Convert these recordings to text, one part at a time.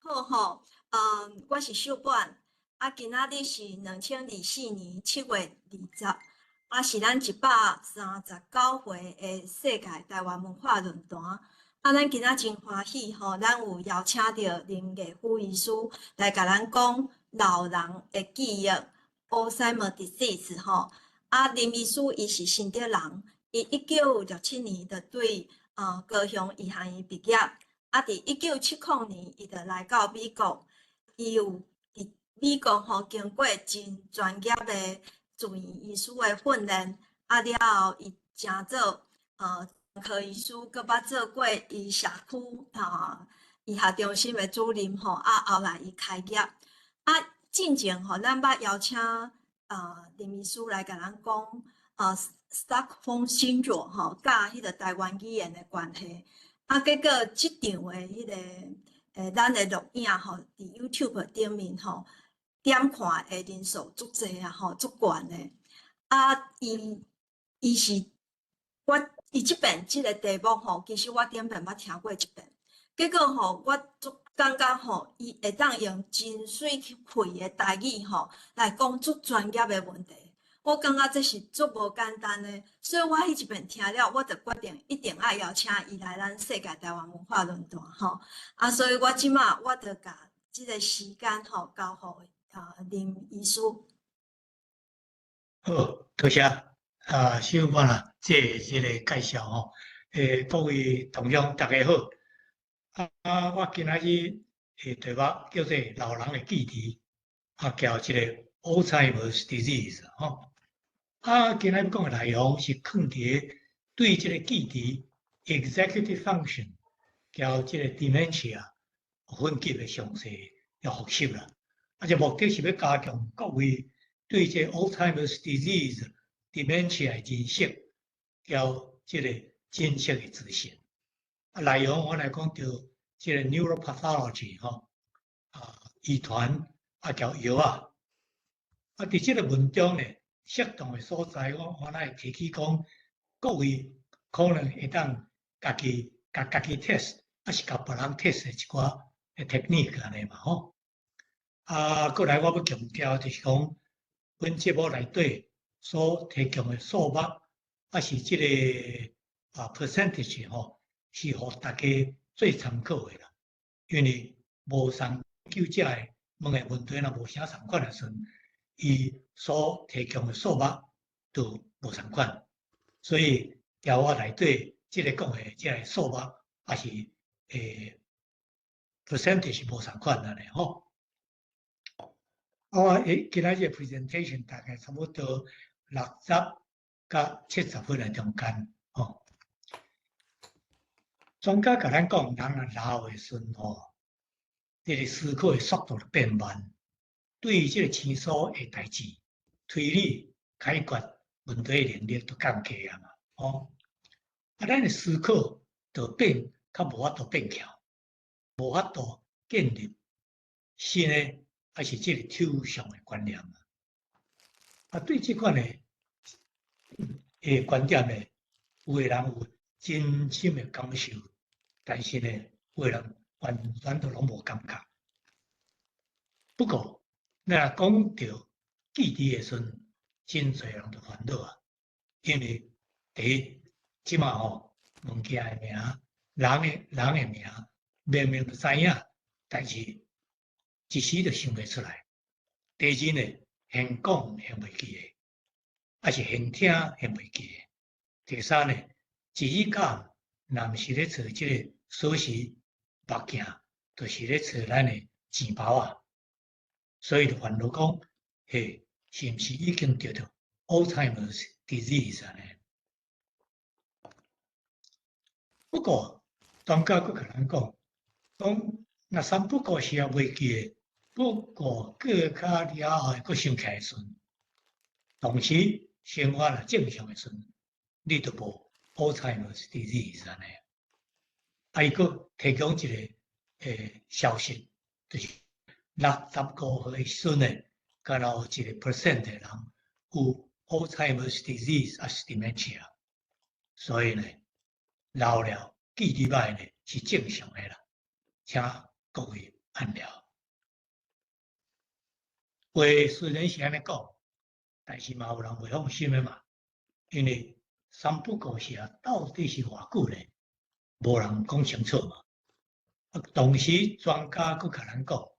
好吼，我是秀冠，今仔日是2024年7月20，是咱139回的世界台湾文化论坛。咱今仔真欢喜吼，咱有邀请到林艺虎医师来甲咱讲老人的记忆 Alzheimer disease 吼。林医师伊是新竹人，伊1967年就对高雄医学院毕业。伫1970年，伊就来到美国，伊有伫美国经过真专业的住院医师的训练，了后伊成做科医师，搁捌做过伊社区医学中心的主任后来伊开业。进前咱捌邀请林医师来甲咱讲Stockholm Syndrome 甲迄个台湾语言的关系。结果即场的迄个咱的录影伫 YouTube 顶面点看的人数足济足悬的。伊是伊即遍即个题目其实我顶遍捌听过一遍。结果我足感觉伊会当用真水气的台语来讲足专业的问题。我感觉这是足无简单的，所以我迄一遍听了，我就决定一定要邀请伊来咱世界台湾文化论坛所以我即马我就甲即个时间交互林医师。好，多谢小冠啦，即个介绍吼。各位同乡大家好。我今仔日题目叫做老人的记忆，叫即个 Alzheimer's disease 吼。今仔日讲的内容是放伫对即个记忆 executive function 叫即个 dementia 分级的详细要复习啦。这目的是要加强各位对这 Alzheimer's disease dementia 的认识，叫即个正确的资讯。内容我来讲到即个 neuropathology 遗传叫药伫即个文章呢，适当的所在，我来提起讲，各位可能会当家己 test， 是甲别人 test 一寡 technique 安尼嘛吼。过来我要强调就是讲，本节目内底所提供的数目，是即个percentage 是互大家做参考的啦。因为无上究者的问的问题，若无啥相款的时阵，伊所提供的数目都无相款，所以条我内底即个讲的即个数目也是percentage 无相款安尼吼。我今仔日 presentation 大概差不多60到70分的中间吼。专家甲咱讲，人老的时阵这个思考的速度变慢，对于这个生疏的代志、推理、解决问题的能力都降低啊嘛，咱的思考就变较无法度变巧，无法度建立新的还是这个抽象的观念对这款的观点呢，有的人有真心的感受，但是呢，有的人完全都拢无感觉。不过，那讲到记忆的时阵，真侪人都烦恼因为第一，即马物件的名、人的名，明明都知影，但是一时就想袂出来。第二呢，现讲现袂记的，还是现听现袂记的。第三呢，一日间若毋是咧找即个锁匙目镜，就是咧找咱的钱包所以就烦恼讲，是毋是已经得到 Alzheimer's disease 呢？不过，专家佫甲咱讲，若三不过是也袂记的，不过过较了后佫想起来时，同时生活若正常的时，你就无 Alzheimer's disease 呢？伊佫提供一个消息，就是65岁时阵呢，敢若有1% 的人有 Alzheimer's disease 还是 dementia， 所以呢，老了记忆歹呢是正常的啦，请各位按了。话虽然是安尼讲，但是嘛有人袂放心的嘛，因为三不五时啊，到底是偌久咧，无人讲清楚嘛。同时，专家佫甲咱讲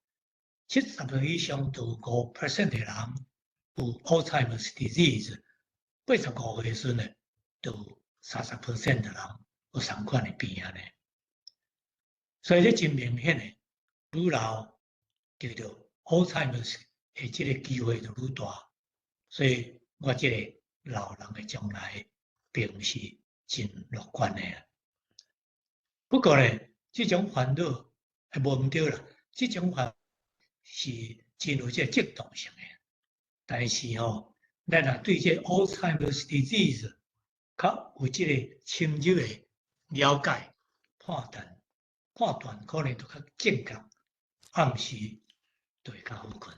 ，70岁以上到5% 的人有 Alzheimer's disease， 85岁时呢，到30% 的人有相款的病啊呢。所以这真明显的，愈老得到 Alzheimer's 的这个机会就愈大。所以我这个老人的将来并是真乐观的。不过呢，这种烦恼还无毋对啦，这种烦是真有这个激动性的。但是咱若对这 Alzheimer's disease 较有这个深入的了解、判断可能就较正确，暗时就会较好困。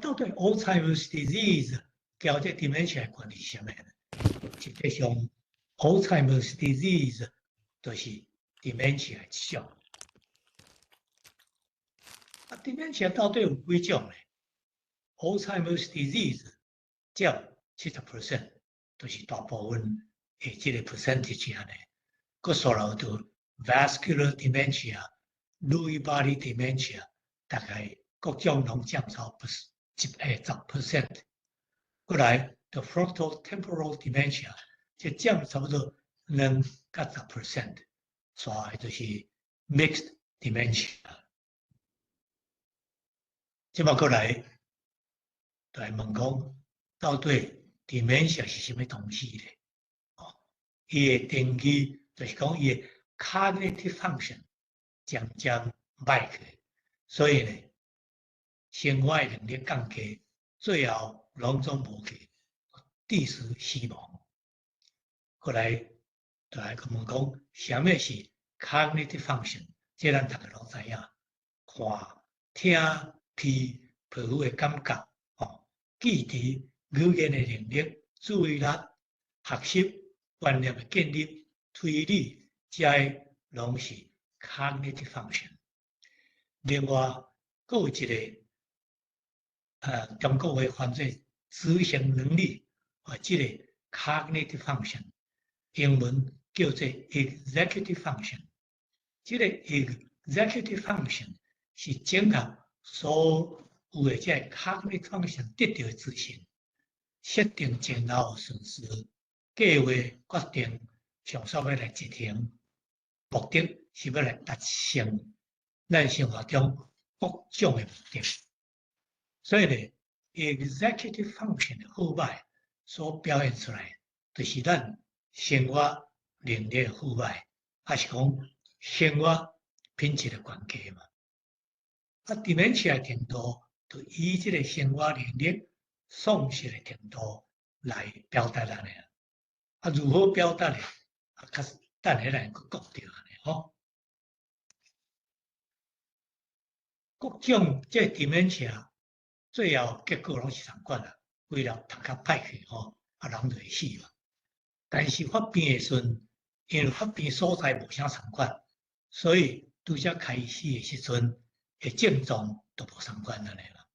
到底 Alzheimer's disease 交这 dementia 关系什么呢？实际上 ，Alzheimer's disease 就是 dementia 一种。dementia 到底有几种呢 ？Alzheimer's disease 占70%，就是大部分的这个 percentage 安尼。佮所有到 vascular dementia、Lewy body dementia， 大概各种拢占超10%。过来 the frontotemporal dementia， 这占差不多2到10%， 所以就是 mixed dementia。这么过来，就来问讲，到底 dementia 是什么东西咧？伊的定义就是讲伊的 cognitive function 渐渐歹去，所以呢，生活能力降低，最后拢总无去，致死死亡。过来，就来问讲，什么是 cognitive function？ 这咱大家拢知影，看、听、闻、皮肤的感觉，记忆、语言的能力、注意力、学习、观念的建立、推理，这拢是 cognitive function。另外，佫有一个中国话翻做执行能力，这个 cognitive function， 英文叫做 executive function。这个 executive function 是整合所有的这 cognitive function 得到的资讯，设定前后顺序，计划决定上述要来执行，目的是要来达成咱生活中各种的目的。所以呢 ，executive function 的好歹所表现出来，就是咱生活能力的好歹，还是讲生活品质的关系嘛。dementia 的程度，就以这个生活能力丧失的程度来表达咱的。如何表达呢？较等下来佫讲到安尼各种这 dementia 最后结果拢是相关啦，为了读较歹去人就会死嘛。但是发病的时阵，因为发病所在无啥相关，所以拄则开始的时阵，症状都无相关安尼啦。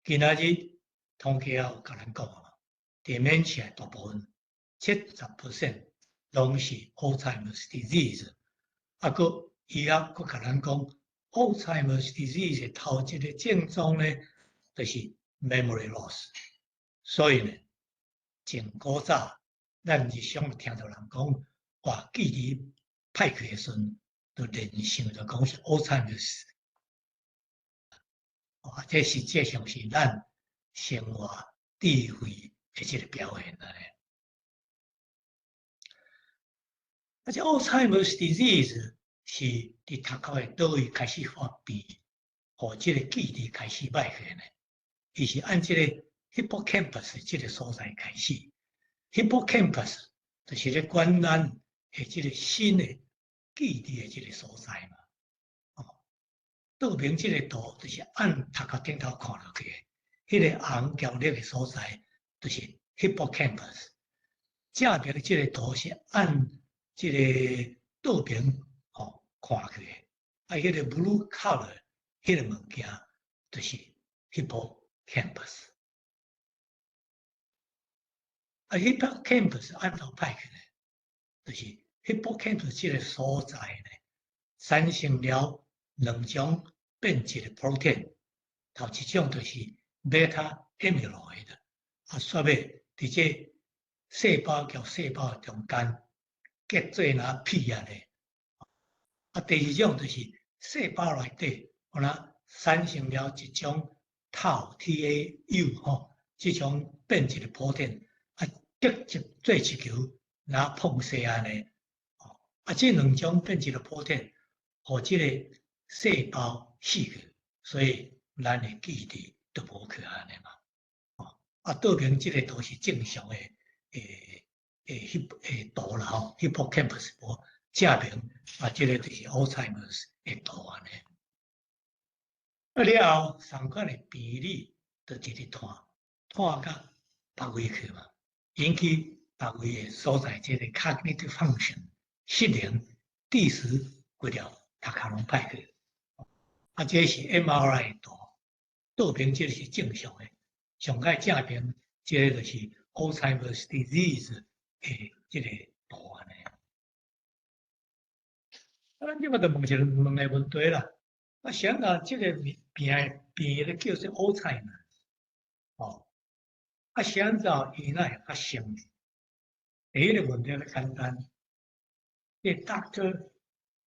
今仔日统计有甲咱讲嘛 ，dementia 大部分70% 拢是 Alzheimer's disease， 佫医学佫甲咱讲 Alzheimer's disease 头一个症状呢，就是 memory loss。所以呢，前古早咱日常听到人讲，哇，记忆歹去的时阵，就联想着讲是 Alzheimer's。这实际上是咱生活智慧的这个表现而且 Alzheimer's disease 是伫头壳的倒位开始发病，和这个记忆开始歹去呢？伊是按这个 hippocampus 这个所在开始。hippocampus 就是咧管咱的这个新的记忆的这个所在嘛。倒边这个图就是按头壳顶头看落去的，迄个红条粒的所在就是 hippocampus。正边的这个图是按这个倒边看去的，迄个 blue color 迄个物件就是 hippocampus。hippocampus 按怎歹去呢？就是 hippocampus 这个所在呢，产生了两种变质的 protein， 头一种就是 beta amyloid， 煞尾伫这细胞甲细胞中间结做若屁啊咧。第二种就是细胞内底，可能产生了一种tau TAU 吼，这种变质的 protein， 直接做一球，然后碰细安尼。这两种变质的 protein， 互这个细胞死去，所以咱的记忆都无去安尼嘛。倒边这个都是正常的图啦吼 ，hippocampus 无正面这个就是 Alzheimer's 的图安尼。了后，相关的病理就直直看到别位去嘛，引起别位的所在这个 cognitive function 失灵，第时几条头壳拢歹去。这是 MRI 图，倒边这是正常的，上界正边这个就是 Alzheimer's disease 的这个图案呢。咱即马就问个问题啦。想到这个病咧叫做 Alzheimer， 想到伊哪会发生？第一个问题咧简单，Dr.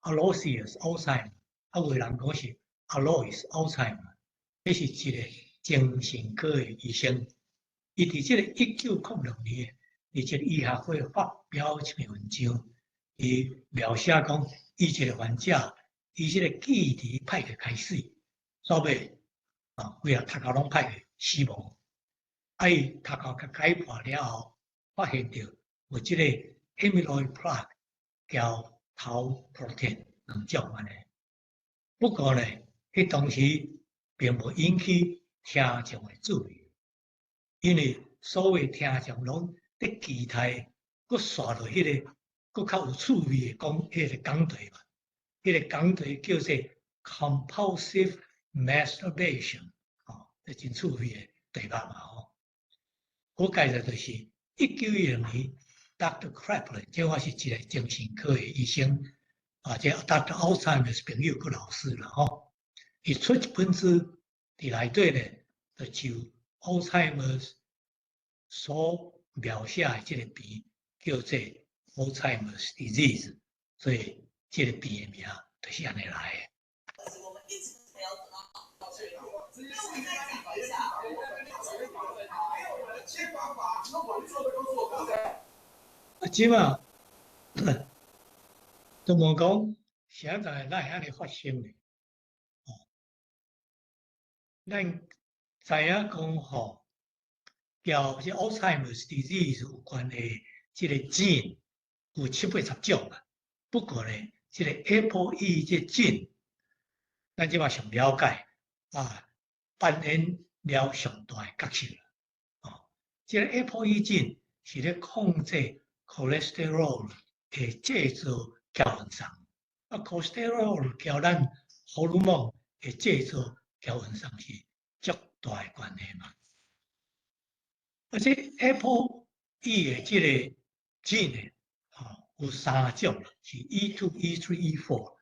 Aloysius Alzheimer， 有人讲是 Alois Alzheimer， 这是一个精神科的医生。伊伫这个1906年，伫这个医学会发表一篇文章，伊描写讲，伊这个患者，伊这个记忆歹去开始，所尾规个头壳拢歹去死亡。伊头壳甲解剖了后，发现到有这个 amyloid plaque 叫tau protein 两种安尼。不过呢，迄当时并无引起听众的注意，因为所有听众拢伫期待，佫刷到迄个佫较有趣味的讲迄个讲题嘛。迄个讲题叫做 compulsive masturbation， 这真趣味的题目嘛吼。我介绍就是1910年 ，Dr. Kraepelin， 这我是一个精神科的医生，这 Dr. Alzheimer 朋友个老师啦吼。伊出一本书，伫内底咧，就 Alzheimer 所描写的这个病叫做 Alzheimer's disease， 所以这个病的名就是安尼来的。即马都问讲，现在哪会安尼发生呢？咱知影讲吼，交这 Alzheimer's disease 有关的这个 gene 有780种啊。不过呢，这个 ApoE 这 gene， 咱即马上了解扮演了上大的角色啦。这个 ApoE gene 是咧控制 cholesterol 的制造胶原上，cholesterol 交咱荷尔蒙的制造胶原上是足大的关系嘛。这 ApoE 的这个 gene 有3种，是 E2、E3、E4。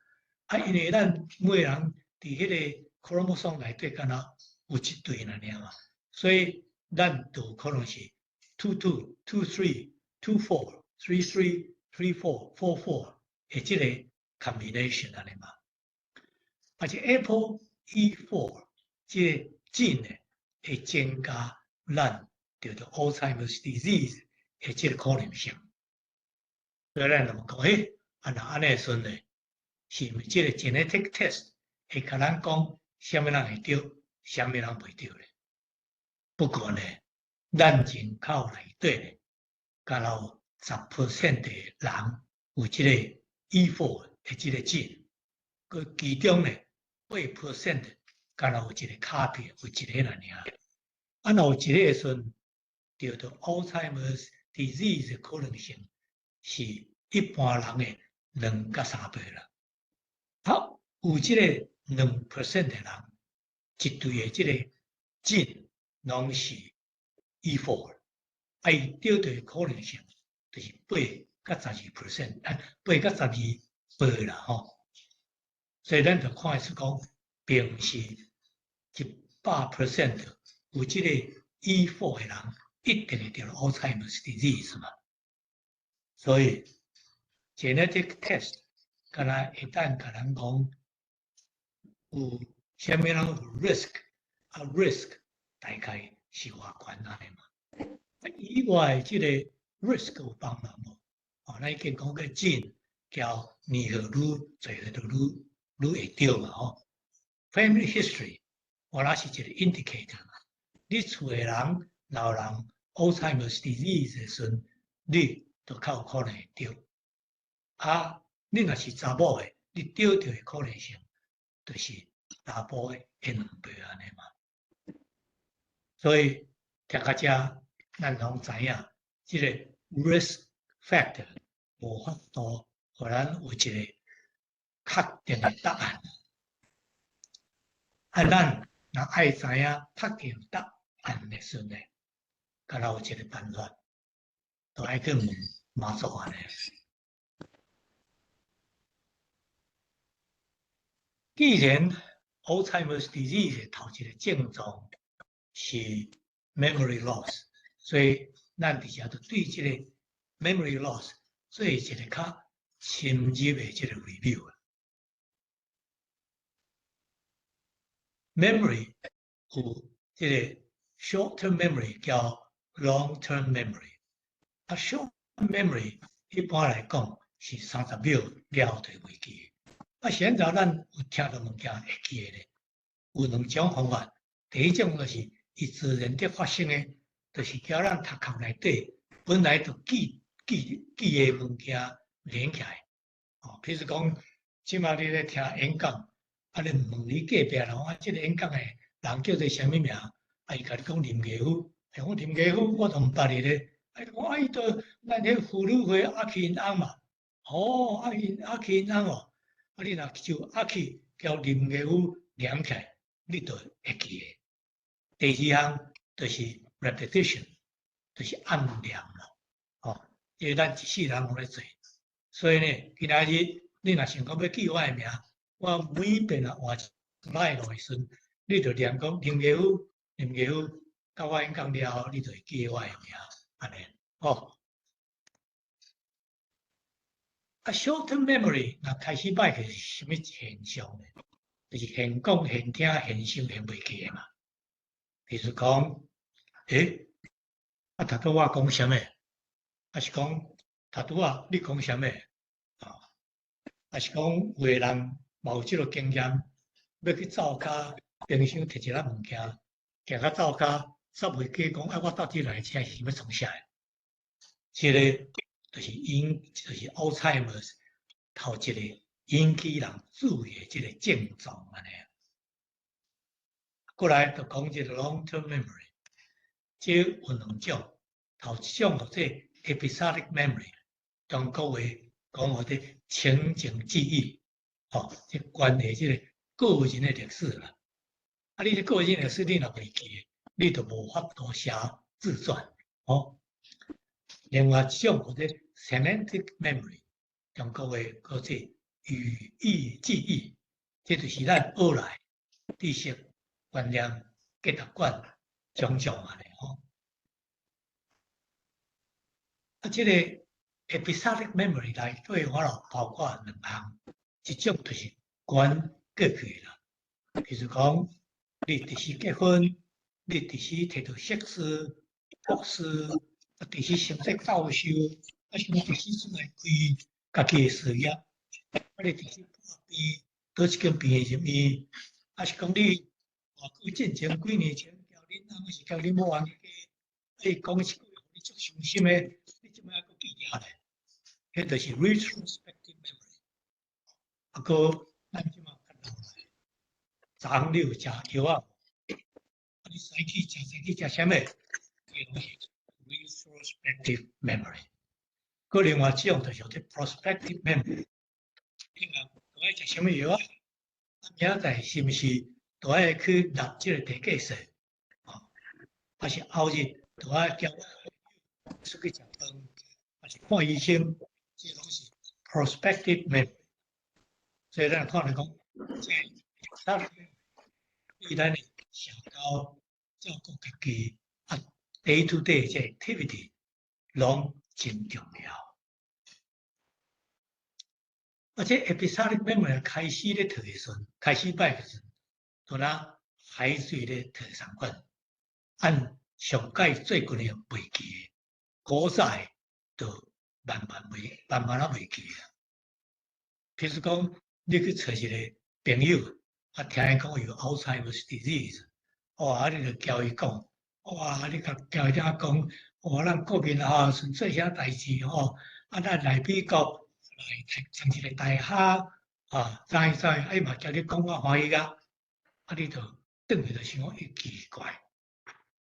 因为咱每个人伫迄个 chromosome 内底敢若有一对尔嘛，所以咱就可能是 22、23、24、34、34、44的这个 combination 安尼嘛。这 ApoE4 这个 gene 会增加咱得到 Alzheimer's disease 的这个可能性。所以咱就问讲，安尼算呢？是毋是这个 genetic test 会甲咱讲，什么人会对，什么人袂对咧？不过呢，咱人口内底咧，敢若10% 的人有这个 E4 的这个gene，佮其中呢8% 敢若有一个卡片，有一个尔。若有一个会算得到 Alzheimer's disease 的可能性，是一般人的2到3倍啦。好，有即个2% 的人，一队的即个gene拢是 E4，伊得到的可能性就是8到12%， 8到12%啦吼。所以咱就看出讲，并是100% 有即个 E4 的人，一定会得 Alzheimer's disease 嘛。所以 genetic test， 敢若一旦甲人讲有啥物人有 risk，risk 大概是偌悬安尼嘛。以外即个 risk 有帮忙无？咱已经讲个 gene 交年岁愈侪就愈会着嘛吼。Family history 我那是一个 indicator 嘛。你厝诶人老人 Alzheimer's disease 诶时阵，你就较有可能会着。你若是查某诶，你得诶可能性就是查甫诶2倍安尼嘛。所以听到遮，咱拢知影，即个 risk factor 无法度互咱有一个确定的答案。咱若爱知影确定答案的时阵呢，敢若有一个办法，就爱去问妈祖安尼。既然 Alzheimer's disease 头一个症状是 memory loss， 所以咱伫遮就对即个 memory loss 做一个较深入的即个 review。memory 有即个 short-term memory 叫 long-term memory。short memory 一般来讲是30秒了就袂记。现在咱有听到物件会记咧，有2种方法。第一种就是伊自然地发生诶，就是叫咱头壳内底本来就记诶物件连起来。譬如讲，即马你咧听演讲，你问你隔壁人，即个演讲诶人叫做啥物名？伊甲你讲林家虎，讲林家虎，我都毋捌你咧。讲伊都咱迄妇女会阿去因翁嘛。阿去因翁哦。你若就阿去交林家虎连起来，你就会记诶。第二项就是 repetition， 就是按念啦。因为咱一世人拢咧做，所以呢，今仔日你若想讲要记我诶名，我每遍啊换一摆落去时，你就念讲林家虎，到我演讲了后，你就会记我诶名，安尼。short-term memory 若开始摆起是啥物现象呢？就是现讲、现听、现想、现袂记诶嘛。譬如讲，头拄我讲啥物？是讲头拄你讲啥物？是讲有个人嘛有即个经验，要去灶骹冰箱摕一粒物件，行到灶骹，煞袂记讲，我到底来车是要创啥诶？即个就是Alzheimer's 头一个引起人注意的即个症状安尼。过来就讲即个 long-term memory， 即有2种，头一种或者 episodic memory， 中国话讲或者情景记忆，即关系即个个人的历史啦。你个个人历史你若袂记，你就无法度写自传。另外一种或者 semantic memory， 中国话叫做语义记忆，这就是咱学来知识、观念、价值观种种安尼。这个 episodic memory 内底我咯包括2项，一种就是关过去啦，譬如讲你第时结婚，你第时摕到硕士、博士。第时成绩教授，是讲第时出来开家己诶事业，你第时破病，倒一间病院入院，是讲你偌久之前几年前交恁翁是交恁某安尼个，讲一句话，你足伤心诶，你即摆还佫记起来，迄就是 retrospective memory。过咱即摆较老来，昨昏你有食药啊？你早起食啥物？retrospective memory， 个另外一种就是 prospective memory。你讲我爱食什么药啊？明仔载是毋是都爱去立即个地假说？还是后日都爱叫我出去食饭，还是看医生？这拢是 prospective memory。所以咱看来讲，这对咱的社交、照顾家己啊 day to day 这 activity 拢真重要。而且 episodic memory 开始咧读的时阵，开始摆的时阵，就那海水咧读相款，按上届最近的袂记的，古早的就慢慢啊袂记啊。譬如讲，你去找一个朋友，啊，听伊讲有 Alzheimer's disease，哇，你就交伊讲，哇，你甲交伊听讲，哇，咱国民啊，做啥代志吼，啊，咱来美国来上一个大学，啊，知，哎嘛，叫你讲我欢喜啊，啊，你就转去就想讲，伊奇怪，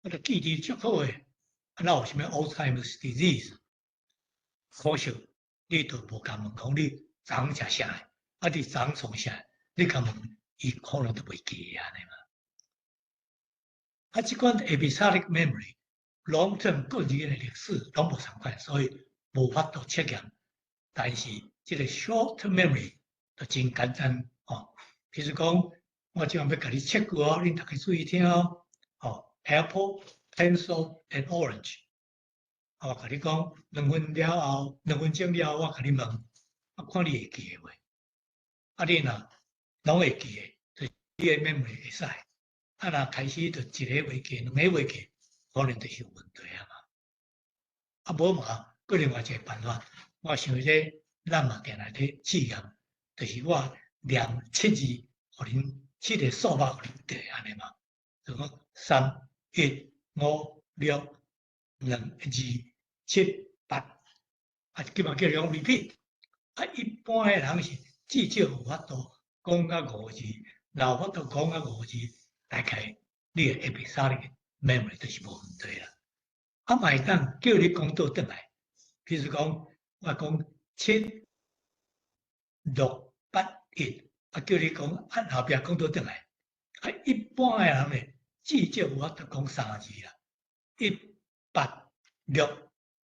我就记忆足好诶，啊，哪有啥物 Alzheimer's disease？可惜你都无甲问讲你昨昏食啥诶，啊，你昨昏创啥？你甲问，伊可能都袂记啊，尼嘛。啊，即款 episodic memory、long term 个人诶历史拢无相款，所以无法度测验。但是即个 short term memory 就真简单哦。譬如讲，我即下要甲你测句哦，恁大家注意听哦。哦 ，apple, pencil and orange。我甲你讲，2分了后，2分钟了后，我甲你问，我看你会记诶袂？啊，你若拢会记诶，就你诶 memory 会使。啊，若开始就一个袂记，2个袂记，可能就是有问题啊嘛。啊，无嘛，佫另外一个办法，我想说，咱嘛定来咧试验，就是我念7字，互恁7个数目互恁对安尼嘛。就讲3、1、5、6、2、2、7、8，啊，基本叫做 repeat。啊，一般诶人是至少有法度讲到5字，若有法度讲到5字，大概你诶 episodic memory 就是无问题啦。啊，嘛会当叫你讲倒转来，譬如讲，我讲7、6、8、1，啊，叫你讲按后壁讲倒转来。啊，一般诶人咧，至少有法度讲3字啦，1、8、6，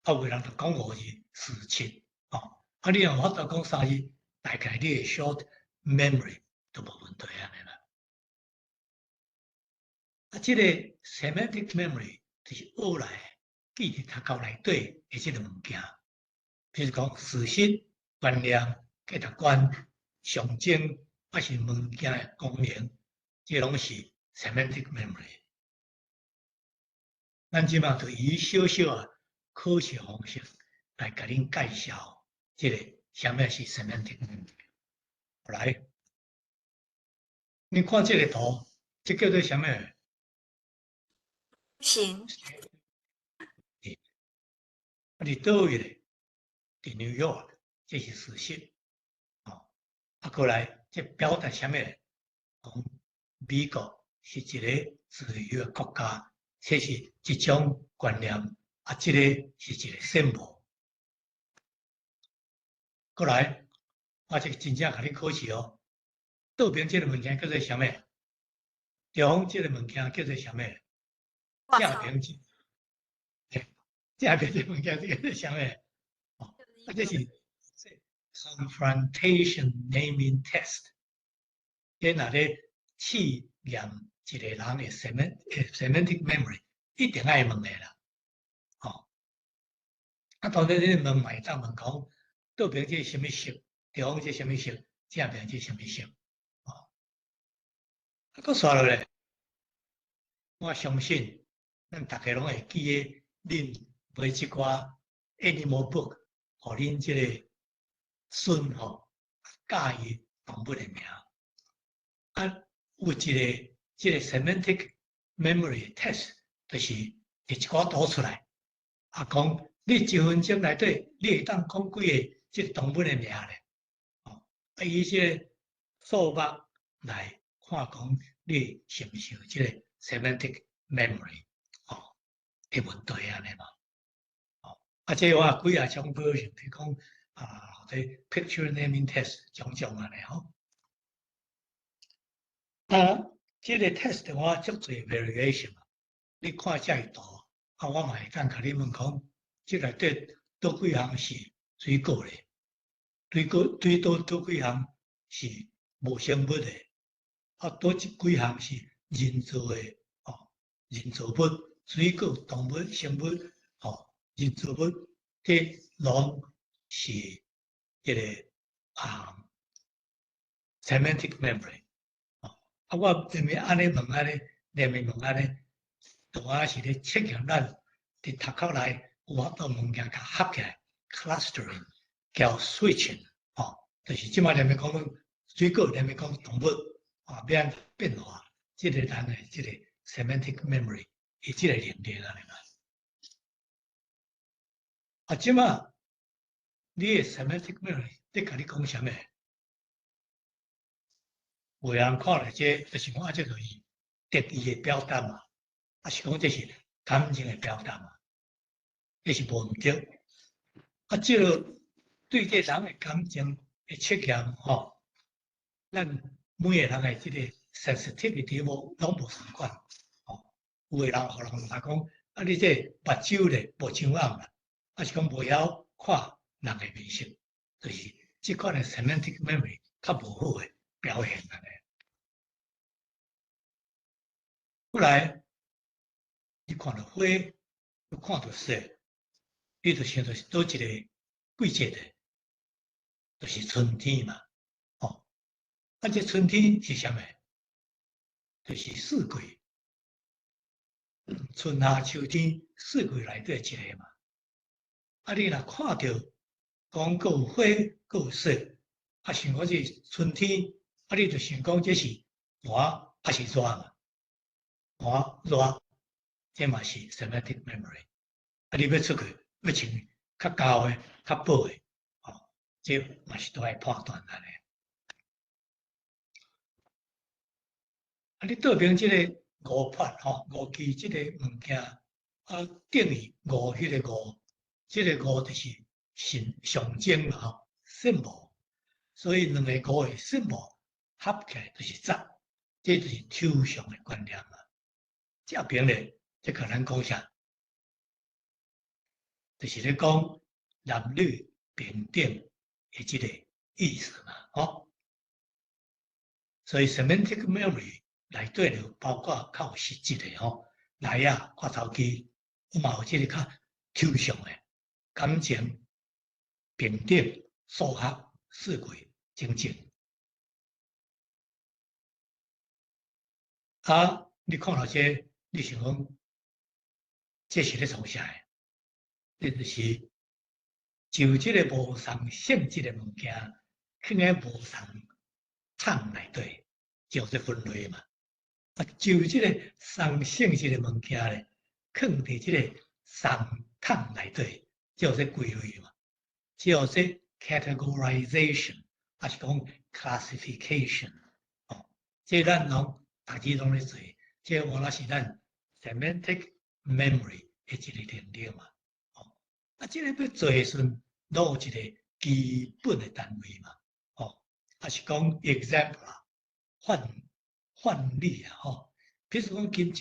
啊，有诶人就讲5字，4、7，哦。啊，你若有法度讲3字，大概你诶 short memory 都无问题安尼啦。啊，即个 semantic memory 就是学来记伫头壳内底诶即个物件，譬如讲事实、观念、价值观、象征，还是物件诶功能，即拢是 semantic memory。咱即马就以小小啊科学方式来甲恁介绍即个啥物是 semantic memory。来，你看即个图，即叫做啥物？行，伫倒位咧？伫纽约，这是事实。哦，啊，过来，这表达啥物？讲美国是一个自由的国家，这是一种观念，啊，这个是一个信号。过来，我这个真正甲你考试哦。倒边这个物件叫做啥物？中这个物件叫做啥物？正边正边这物件叫做啥物？哦，啊，这是 confrontation naming test。这若咧试验一个人的 semantic memory， 一定爱问的啦。哦，啊，当然你问嘛会当问讲，倒边这什么色，中央这什么色，正边这什么色。哦，啊，搁刷落来，我相信咱大家拢会记得，恁买一寡 animal book，互恁这个孙吼教伊动物的名。啊，有一个即个 semantic memory test，就是摕一寡图出来，啊，讲你1分钟内底，你会当讲几个即个动物的名咧？哦，啊，以即个数目来看讲，你是毋是有即个 semantic memory？哦，的问题安尼嘛？哦，啊，即我几啊种表现，譬如讲啊，或者 picture naming test 种种安尼吼。这个 test 我足侪 variation 嘛，你看遮一图，我嘛会当甲你问讲，即内底倒几项是水果咧，倒几项是无生物的，倒几项是人造的，人造物，水果、动物、生物，人造物，这拢是一个semantic memory。我连咪安尼问安尼，连咪问安尼，主要是咧测验咱伫头壳内有法度物件甲合起来 ，clustering 叫 switching，就是即摆连咪讲水果，连咪讲动物，变变化，即个咱诶即个 semantic memory 伊即个能力啦，即摆你诶 semantic memory 在甲你讲啥物？有人看了这，就是讲这就是特意的表达嘛，是讲这是感情的表达嘛，这是无毋对。这个对这人的感情的测验，咱每个人的这个 sensitivity 拢无相款，有个人互人话讲，你这目睭咧无像红啦，是讲无晓看人的面色，就是这款的 semantic memory 较无好的表现安尼。后来，你看到花，又看到色，你就想到是倒一个季节的，就是春天嘛。这春天是啥物？就是四季，春夏秋天四季内底一个嘛。你若看到讲个有花，个有色，想讲是春天，你就想讲这是寒还是热嘛？寒热，这嘛是 semantic memory。你要出去，要穿较高的、较薄的，这嘛是都爱判断安尼。你倒边这个五法，五记这个物件，等于五迄个五，这个五就是象征嘛，symbol。所以两个五的 symbol 合起来就是十，这就是抽象的观念嘛。这边咧，这可能讲啥？就是咧讲男女平等的这个意思嘛，所以 semantic memory 内底就包括较有实质的来发头机，我嘛有这个较抽象的感情、平等、数学、四季、情境。你看到这，你想讲，这是咧从啥的？这就是就这个无相性质的物件，放在无相场内底，叫做分类嘛。就这个相性质的物件咧，放伫这个相场内底，叫做归类嘛，叫做 categorization，还是讲 classification。这咱拢大致拢咧做，这我那是咱 semantic memory 的一个能力嘛。这个要做的时阵，都有一个基本的单位嘛，还是讲 example 啦，范例啊，比如讲金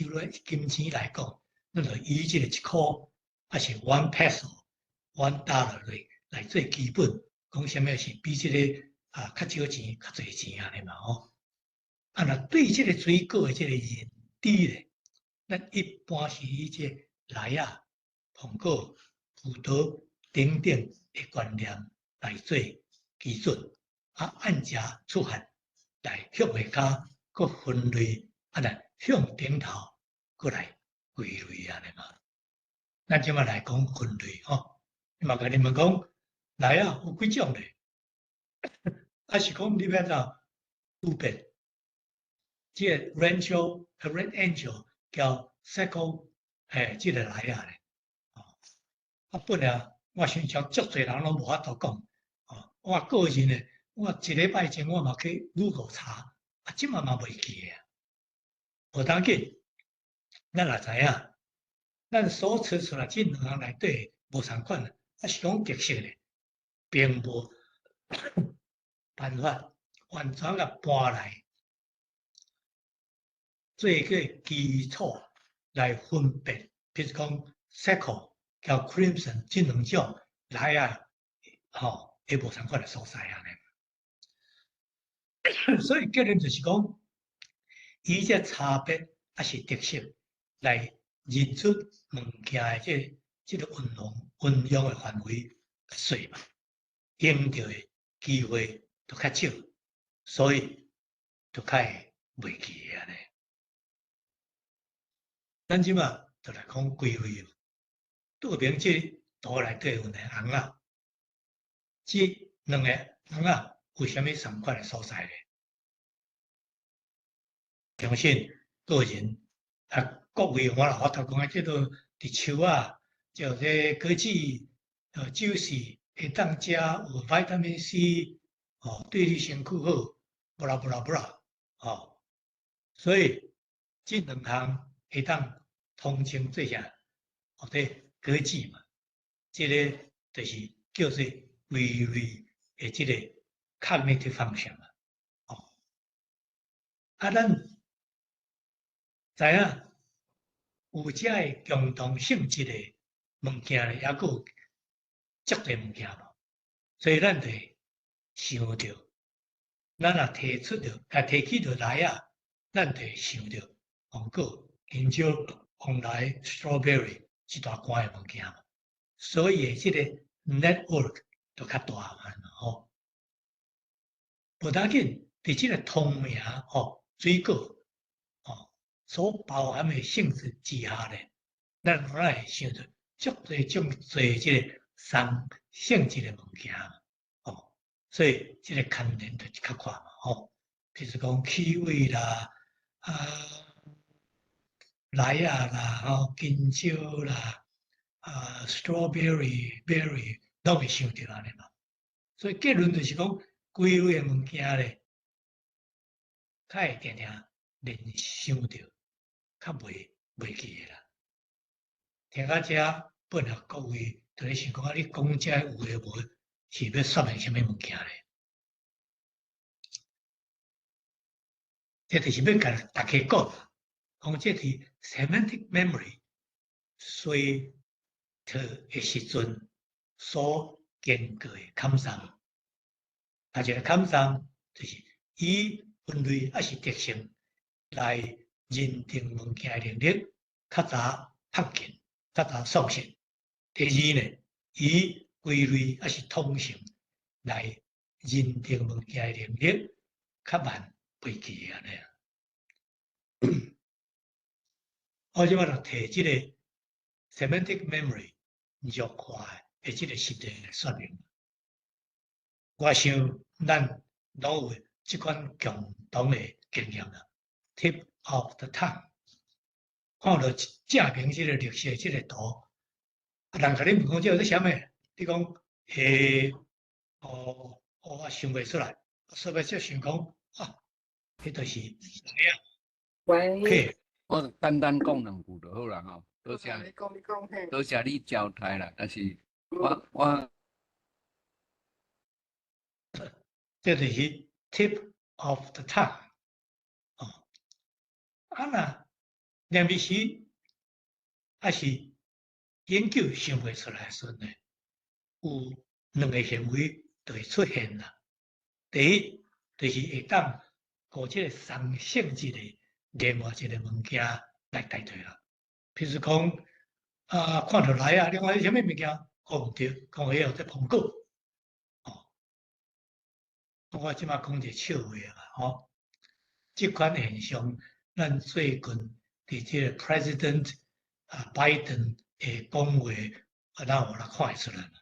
钱来讲，咱就以这个1块，还是 one peso、1 dollar 来做基本，讲什么是比这个较少钱、较侪钱安尼嘛，若对这个水果的这个认知咧，咱一般是以这梨啊、苹果、葡萄等等的观念来做基准，按这出发来向下骹搁分类，来向顶头搁来归类安尼嘛。咱即马来讲分类嘛甲你们讲梨啊有几种咧？是讲你要怎区别？即个 Red Angel 叫 Circle， 即个梨啊咧。本来我想像足侪人拢无法度讲，我个人呢，我1礼拜前我嘛去 Google 查，即嘛袂记啊。无当紧，咱也知影，咱所测出来这2项内底无相款，是讲特色咧，并无办法完全甲搬来做个基础来分别，比如讲 Seco 甲 Crimson 这两种来啊，也无相款的所在啊呢。所以结论就是讲，伊这差别还是特色来认出物件的这个运用的范围小嘛，用到的机会都较少，所以就较会袂记安尼。咱即马就来讲归位，拄明即图内底有两个红仔，即两个红仔有啥物相关的所在咧？相信个人各位我头讲啊，即个伫树啊，叫做果子、酒是会当食有 vitamin C， 对你身躯好，不啦，所以即两项会当统称做啥？对，果子嘛，即个就是叫做微类的即个 cognitive function 嘛，咱知影有遮个共同性质的物件咧，抑佫有足侪物件嘛，所以咱得想着，咱若提出着，提起着来啊，咱得想着红果、香蕉、红来、strawberry 一大罐的物件嘛，所以即个 network 就较大嘛，无要紧，伫即个通名水果所包含的性质之下咧，咱会想着足侪种侪即个性质的物件，所以即个牵连就较宽嘛，譬如讲气味啦、来啊啦、香蕉啦、strawberry、berry 拢会想着安尼嘛。所以结论就是讲，规类的物件咧，较会定定联想着。较袂记啦。听到遮，本来各位就咧想讲，你讲遮有诶无，是要说明啥物物件咧？这就是要甲大家讲这是 semantic memory 随特诶时阵所经过诶感受，这个感受就是以分类还是特性来认定物件诶能力，较早发现，较早创新。第二呢，以归类还是通性来认定物件诶能力，较慢袂记安尼啊。我即摆就摕即个 semantic memory 弱化诶即个实例来说明。我想咱拢有即款共同诶经验啦。Tip of the tongue， 看到正面即个绿色即个图，人甲你问讲这是啥物？你讲我想袂出来，所以就想讲迄就是喂，我简单讲两句就好啦吼。多谢你交代啦，但是我这就是 tip of the tongue。那念笔时还是研究想袂出来时呢，有两个行为就会出现啦。第一，就是会当互即个双性质的另外一个物件来代替啦。譬如讲看到来啊，另外啥物物件，毋对，讲迄个苹果。我即马讲一个笑话啊，即款现象，咱最近伫即个 President Biden 诶讲话，咱有来看会出来嘛？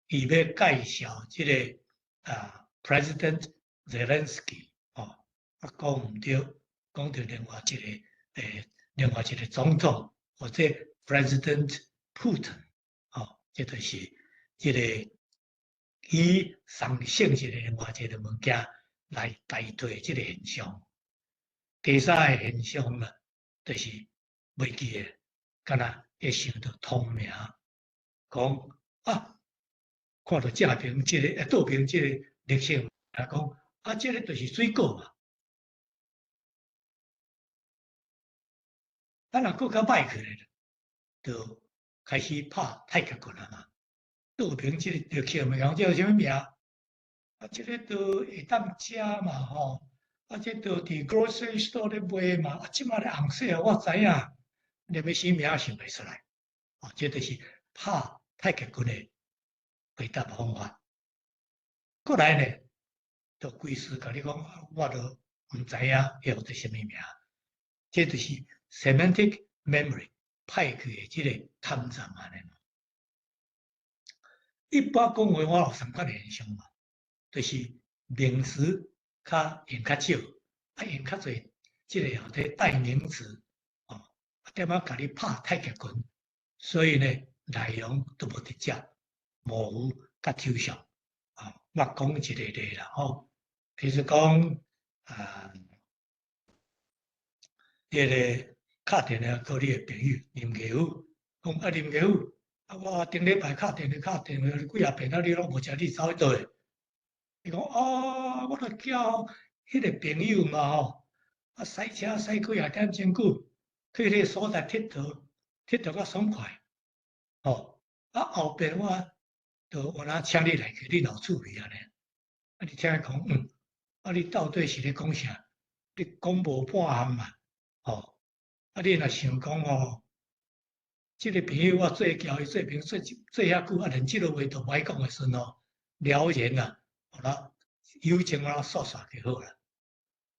伊要介绍即个President Zelensky 讲毋对，讲到另外一个总统或者 President Putin 这就是即个以双性质的另外一个物件来代替即个现象。第三个现象呢，就是袂记诶，敢若会想到通名，讲看到正面即个倒边即个绿色，讲即个就是水果嘛。若搁较歹去咧，就开始拍太极拳啊嘛。杜平即个就叫名讲叫啥物名？啊，即个都会当食嘛吼，啊，即都伫 grocery store 咧卖嘛，啊，即摆咧红色我知影，连要啥名想袂出来。哦，这就是拍太极拳的回答方法。过来呢，就规师甲你讲，我都毋知影叫做啥物名。这就是 semantic memory 派去的即个探查安尼嘛。一般讲话我有三款现象嘛，就是名词较用较少，啊用较侪即个后底代名词，哦，点仔甲你拍太极拳，所以呢内容都无直接。模糊甲抽象啊，我讲一个例啦吼，比如讲迄个打电话给你的朋友林家富，讲啊林家富，啊我顶礼拜打电话几啊遍啊，你拢无食，你走去倒去？伊讲啊，我著叫迄个朋友嘛吼，啊驶车驶几啊点钟久，去迄个所在佚佚较爽快，吼啊后边我。我若请你来去，你老趣味安尼，啊你听伊讲，啊你到底是咧讲啥？你讲无半项嘛，吼，啊你若想讲哦，即个朋友我做交易做朋友做遐久，啊连即个话都歹讲诶时阵哦，了然啦，互咱友情啊煞煞就好啦。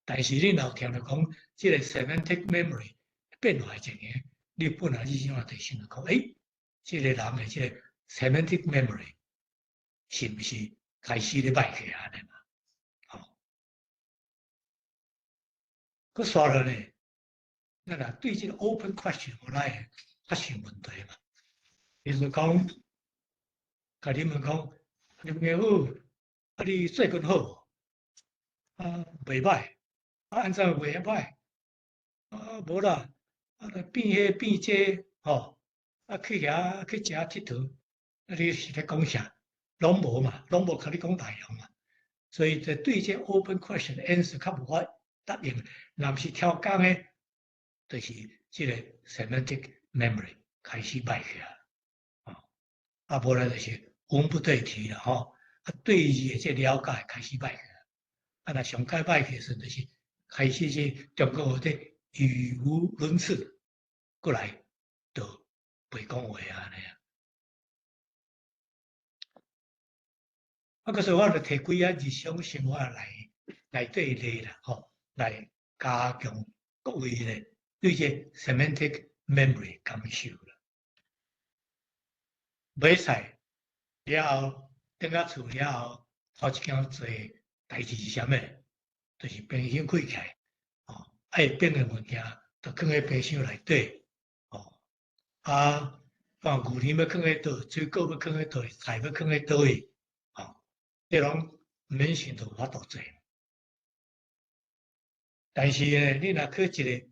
但是你若听着讲，即个 semantic memory 变化情形，你本来你想就想着讲，即个人诶即个 semantic memory。是毋是开始咧歹去安尼嘛？吼，佮刷落呢，咱若对即个 open question 无来会发生问题嘛？比如讲，甲你问讲，你们好，啊你做工好无？啊袂歹，啊安怎袂歹？啊无啦，啊变迄变这吼，啊去遐去食佚佗，啊你是咧讲啥？拢无嘛，拢无甲你讲内容嘛。所以在对这 open question answer 较无法答应，若毋是超工诶，就是即个 semantic memory 开始歹去啊，啊无咧就是文不对题啦吼，啊对字诶即了解开始歹去，啊若上解歹去时，就是开始即中国话的语无伦次，过来就袂讲话安尼啊。啊，可是我著摕几日常生活内底例啦，吼，来加强各位咧对这 semantic memory 感受啦。买菜了后，等到厝了后，头一件做代志是啥物？就是冰箱开起来，吼，爱冰诶物件，就放喺冰箱内底，吼，啊，看牛奶要放喺倒，水果要放喺倒，菜要放喺倒位，吼。这拢免想都有法度做，但是呢，你若去一个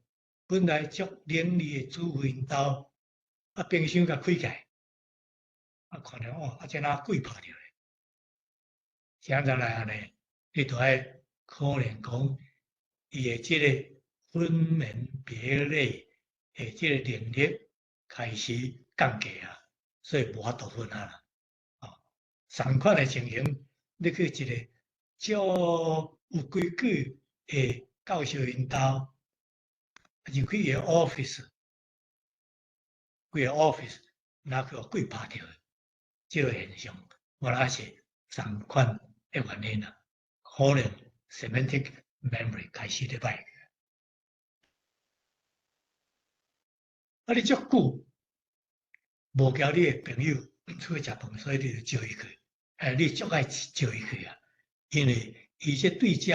本来足伶俐的煮饭兜，啊，冰箱甲开起来，啊，看着哦，啊，这哪鬼拍着咧？现在来安尼，你著爱可能讲伊的即个分门别类的即个能力开始降低啊，所以无法度分啊啦，哦，同款的情形。你去一个足有规矩的教授因兜，入去伊个 office，规个 office，哪去互鬼拍着？即个现象，我若是同款的原因啦，可能 semantic memory 开始咧歹。啊，你足久无交你的朋友出去食饭，所以你就招伊去，你足爱招伊去啊。因为伊这对食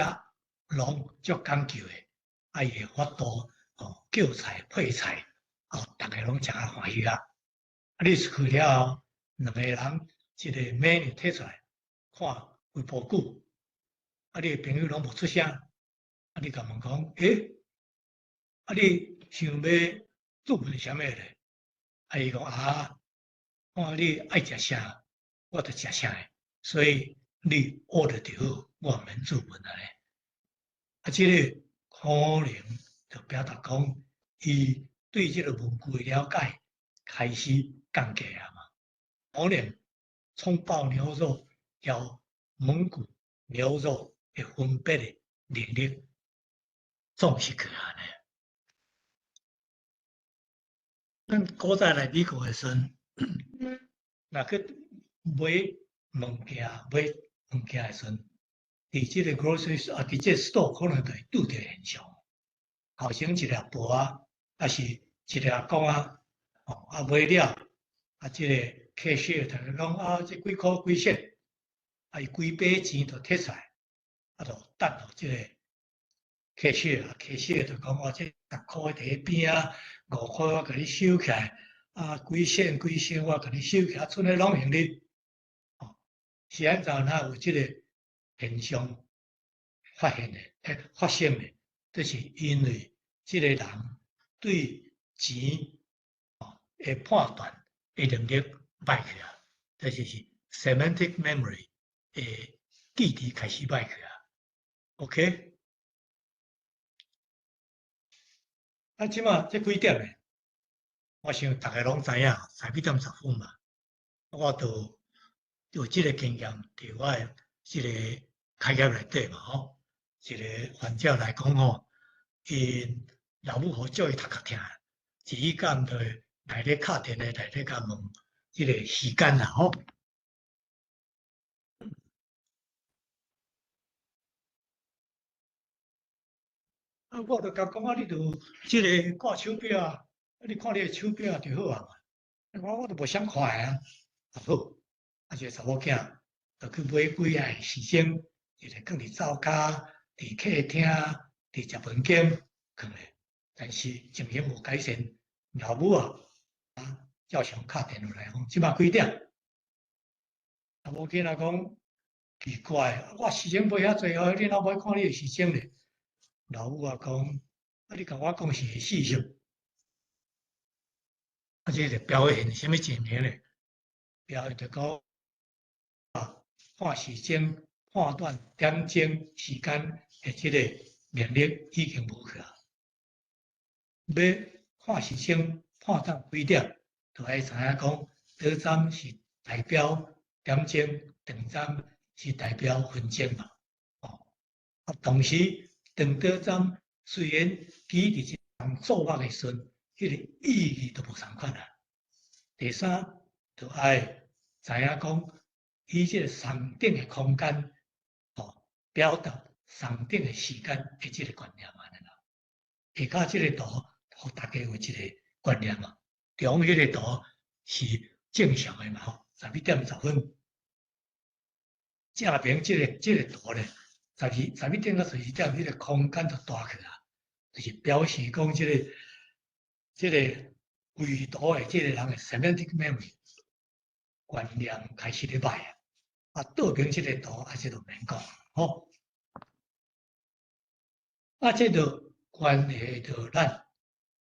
拢足讲究诶，啊伊诶法度哦，叫菜配菜哦，逐个拢食啊欢喜啊。啊，你去了后，两个人一个 menu 摕出来，看规步久，啊，你诶朋友拢无出声，啊，你甲问讲，啊，你想要做份啥物咧？啊，伊讲啊，看你爱食啥，我著食啥诶，所以。你学得着，我免做问啊咧。啊，这个可能就表达讲，伊对这个文具的了解开始降低啊嘛。可能葱爆牛肉要蒙古牛肉的分别的能力总是去安尼。咱古早来美国的时阵，若去买物件的时阵，伫即个 grocery 啊，伫即个 store 可能就会拄着现象，头先一粒薄啊，还是一粒公啊，啊买了，啊即个 cashier 同你讲啊，即几箍几钱，啊伊规笔钱就摕出来，啊就等候即个 cashier 就讲我即10箍伫迄边啊，5箍我甲你收起来，啊几仙我甲你收起来，剩诶拢用你。是安怎哪有即个现象发生诶？就是因为即个人对钱诶判断诶能力歹去啊，这就是 semantic memory 诶记忆开始歹去啊。OK， 啊，即马这几点咧？我想大家拢知影，12:10嘛。我有即个经验，伫我诶即个开业内底嘛，一个患者来讲因老母好叫伊头壳疼，一工就来咧敲电话来咧甲问即个时间啦，啊，我就甲讲你著即个挂手表啊，你看你诶手表就好啊。我都无想看啊，好，啊，一个查某囝就去买几样时钟，一个放伫灶骹，伫客厅，伫食饭间放咧，但是情形无改善，老母照常敲电话来讲，即摆几点？查某囡仔讲奇怪，我时钟买遐济哦，你哪无看你诶时钟咧？老母讲，你甲我讲是事实，这个表现什么情形咧？表现就讲看时钟、判断点钟时间的这个能力已经无去啊。要看时钟判断几点，就爱知影讲倒针是代表点钟，长针是代表分钟嘛。啊，同时长倒针虽然举伫一项做法的时阵，迄个意义都无相款啊。第三，就爱知影讲，以这个上顶的空间，表达上顶的时间的这个观念安尼啦。下骹这个图，互大家有一个观念嘛。中迄个图是正常的嘛，11:10。正边这个图咧，11点到12点，迄个空间就大起啦，就是表示讲这个绘图的这个人的 semantic memory 观念开始咧歹啊。啊，倒边这个图还是就免讲，啊，这就关系到咱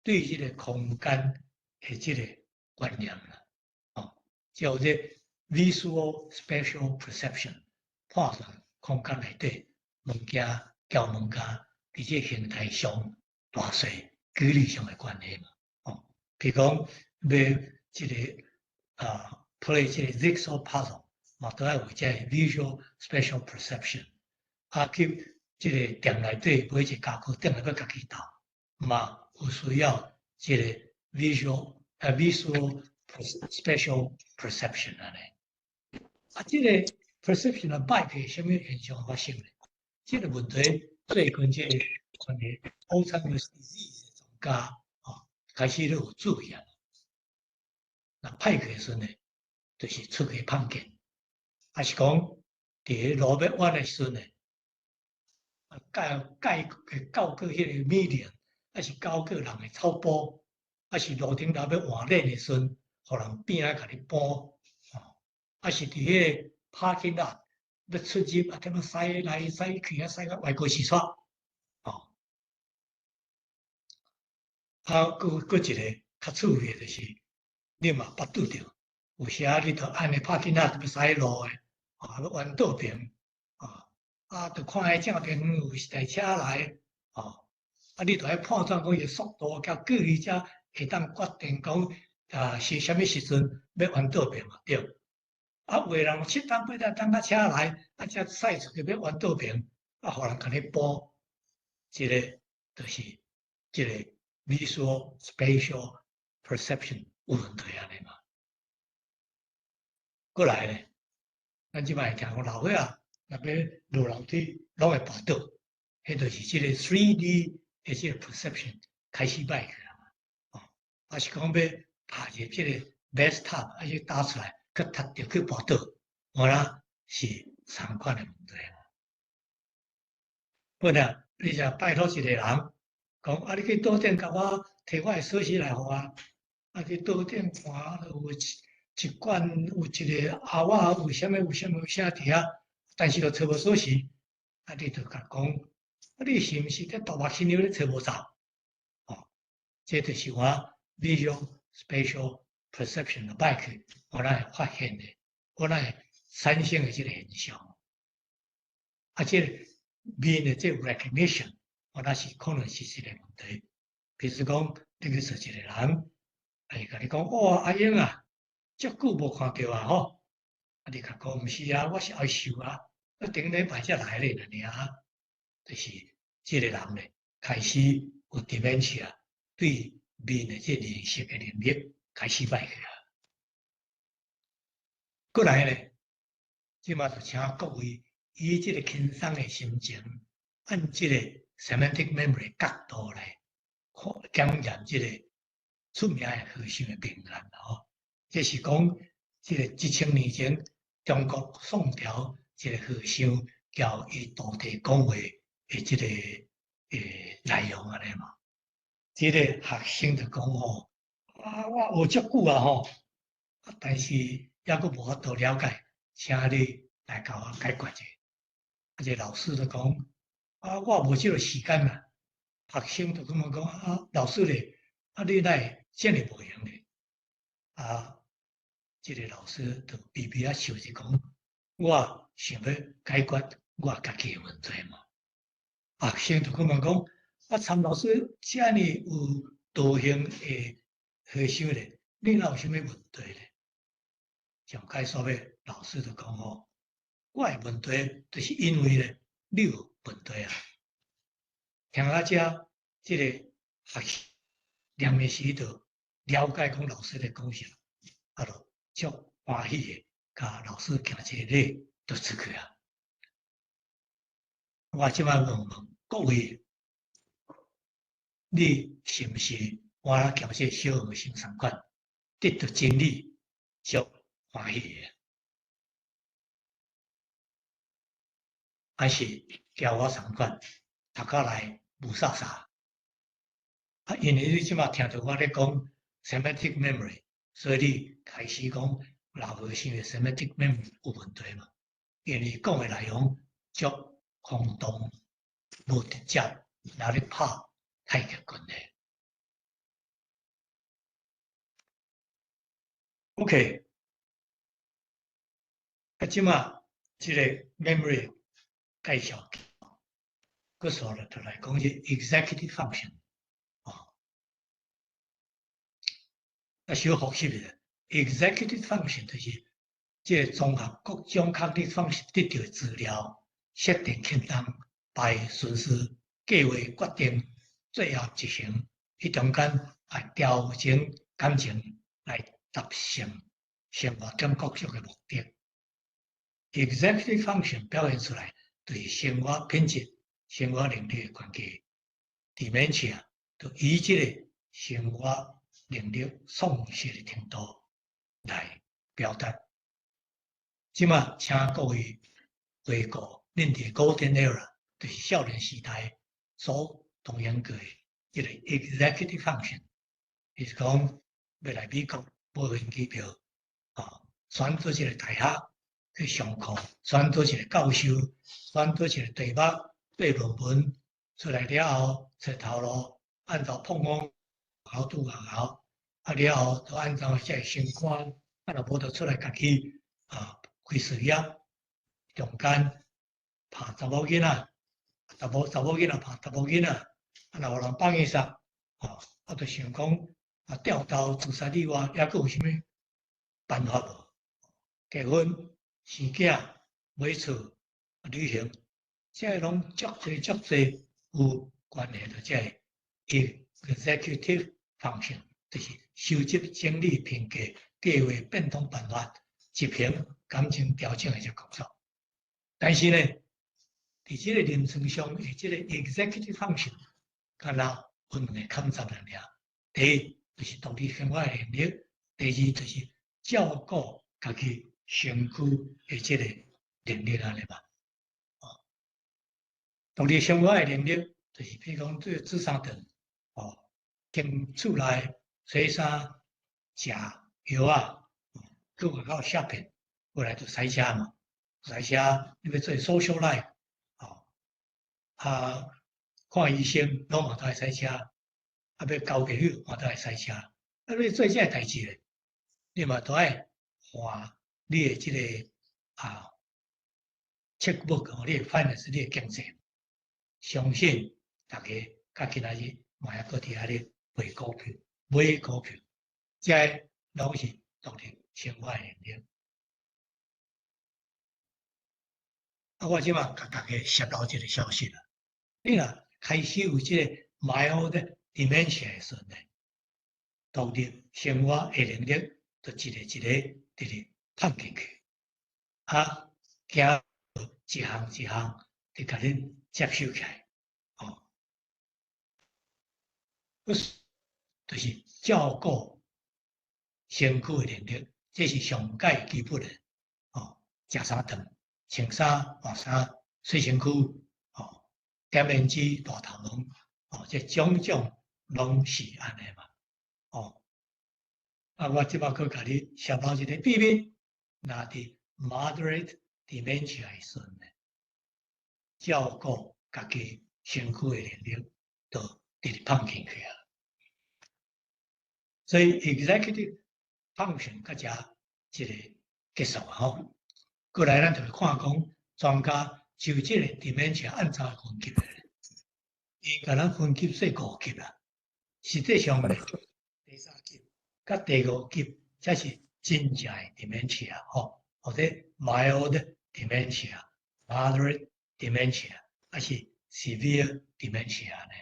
对这个空间的这个观念啦，叫做 visual spatial perception， 判断空间内底物件、交物件伫这形态上、大小、距离上的关系嘛，譬如讲要这个play 这个 jigsaw puzzle， 嘛都要有这 visual spatial perception， 去这个店内底买一家伙，店内要家己斗，嘛有需要这个 visual spatial perception 安尼。这个 perception 的歹去什么现象发生咧？这个问题最近这个关于 Alzheimer's disease 的专家开始都有注意啊。那歹去的时阵呢，就是出去碰见，还是讲伫路要弯的时阵呢？交过迄个 medium， 还是交过人的草坡，还是路顶头要换链的时阵，互人边仔甲你搬，还是伫迄个 parking lot 要出入啊，点么驶来驶去啊，驶到外国去煞，搁一个较趣味的就是，你嘛捌拄着，有时你着按个 parking lot 要驶路的，要弯倒边，就看迄正边有一台车来，你着爱判断讲伊速度甲距离遮会当决定讲是啥物时阵要弯倒平嘛，对。啊，有诶人7档8档到车来，才驶出去要弯倒平，互人甲你补，即个就是即个visual spatial perception 有问题安尼嘛。过来咧，咱即摆听讲老岁仔若要落楼梯，拢会跋倒，迄就是即个 3D 诶即个 perception 开始歹去啊嘛。啊是讲要拍一个即个 desktop，去打出来，去踢着去跋倒，我啦是三款诶问题。本来你就拜托一个人，讲你去倒店甲我摕我诶锁匙来互我，去倒店看有一罐有一个盒仔，有啥物写伫遐，但是都找无锁匙，你就甲讲，你是毋是咧大目睭咧找无着？这就是我 visual spatial perception 歹去，我会发现的，我会产生的即个现象。即个面的即个 recognition， 那是可能是一个问题。比如讲，你去找一个人，甲你讲，阿英啊，遮久无看到啊吼，你甲讲，毋是啊，我是爱秀啊，我顶礼拜才来咧尔，就是即个人咧开始有 dementia， 对面的即个认识的能力开始歹去啊。过来咧，即马就请各位以即个轻松的心情，按即个 semantic memory 角度来检验即个出名的和尚的名言吼。这是讲即个1000年前中国宋朝一个和尚交伊徒弟讲话的即个内容安尼嘛。即个学生就讲吼，我学足久啊吼，但是抑阁无法度了解，请你来甲我解决者。这老师就讲，我无即个时间啦。学生就咁讲，老师咧，你来遮尔无闲咧？即个老师就微微笑着讲，我想要解决我家己的问题嘛。学生就咁讲，参老师遮尔有道行的和尚咧，你哪有啥物问题咧？上解说的老师就讲吼，我的问题就是因为咧，你有问题啊。听到遮，即个学生念的时就了解讲老师咧讲啥，就足欢喜的，甲老师行一个礼就出去啊。我即摆问各位，你是毋是我行这小和尚同款，得到真理足欢喜的？还是交我同款，读到来无啥啥？因为你即马听到我咧讲 semantic memory， 所以你开始讲老和尚的 semantic memory 有问题嘛？因为讲的内容足空洞，无直接，拿你拍太极拳咧。OK， 即马即个 memory 介绍，个时候咧就来讲是 executive function。小复习的 executive function 就是即个综合各种 cognitive function 得到的资料，设定清单，排顺序，计划决定，最后执行，迄中间调整感情来达成生活中各种的目的。executive function 表现出来对生活品质、生活能力的关系 ，dementia 就以即个生活能力丧失的程度来表达。即马请各位回顾恁伫Golden Era， 就是少年时代所动用过的一个 executive function， 就是讲要来美国买飞机票，选做一个大学去上课，选做一个教授，选做一个题目对论文出来了后，找头路，按照碰碰熬拄熬，了后就按照即个升官，若无就出来家己开事业，中间拍查某囡仔，查某囡仔拍查某囡仔，若有人放伊杀，就想讲调到自杀以外，还佫有啥物办法无？结婚、生囝、买厝、旅行，这拢足侪有关系的，这 executive function， 就是收集、整理、评价、计划、变通办法、执行、感情调整的这工作。但是呢，伫这个临床上的这个 executive function， 敢若有两个抗战的尔。第一就是独立生活的能力，第二就是照顾家己身躯的这个能力安尼嘛。独立生活的能力就是，比如讲这煮三顿，经厝内洗衫、食药啊，佮外口 shopping， 过来就塞车嘛，塞车你要做 social life， 看医生拢嘛都爱塞车，要交朋友嘛都爱塞车，你做这代志咧，你嘛都爱花你的这个checkbook， 你的 finance， 你的经济。相信大家到今仔日嘛还搁伫遐咧买股票，这拢是独立生活的能力。我即马甲大家泄露一个消息啦，你若开始有即个 mild dementia 的时阵呢，独立生活的能力就一个直放进去，行一项一项伫甲恁接受起来，就是照顾身躯的能力，这是上界基本的。食三顿、穿衫、换衫、洗身躯，点胭脂、大头毛，这种种拢是安尼嘛。我即摆佫甲你泄露一个秘密，若伫 moderate dementia 的时阵呢，照顾家己身躯的能力，就直放进去啊。所以 executive function 甲遮一个结束啊。过来，咱就看讲专家就这个 dementia 按怎分级的，伊甲咱分级说5级啦。实际上呢，第3级甲第5级才是真正的 dementia， 或者 mild dementia、moderate dementia， 还是 severe dementia 呢？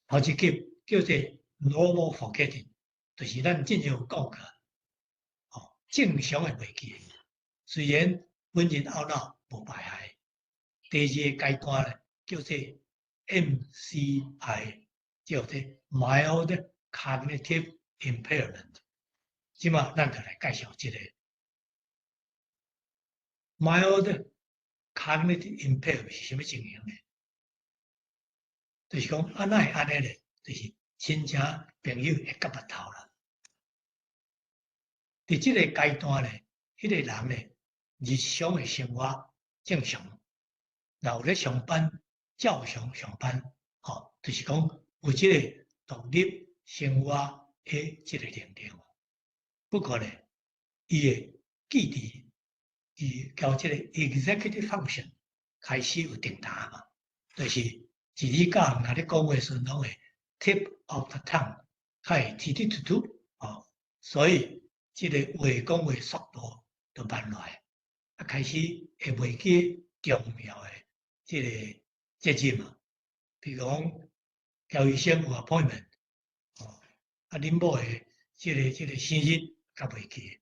头一级叫做 normal forgetting， 就是咱之前有讲过，正常的袂记。虽然本人懊恼无败害，第2个阶段咧叫做 MCI， 叫做 mild cognitive impairment。即马咱就来介绍这个 mild cognitive impairment 是什么情形呢？就是讲安那会安尼咧，就是亲戚朋友会夹目头啦。伫即个阶段咧，迄个人咧。日常的生活正常，有咧上班，照常上班，就是讲有即个独立生活的即个能力。不过咧，伊的记忆，伊交即个 executive function 开始有定达嘛，就是字里讲，若咧讲话时拢会 tip of the tongue， 较会滴滴嘟嘟，所以即个话讲话速度就慢落来。开始会袂记重要的即个责任嘛，比如讲交医生有 appointment， 恁某的即个生日甲袂记，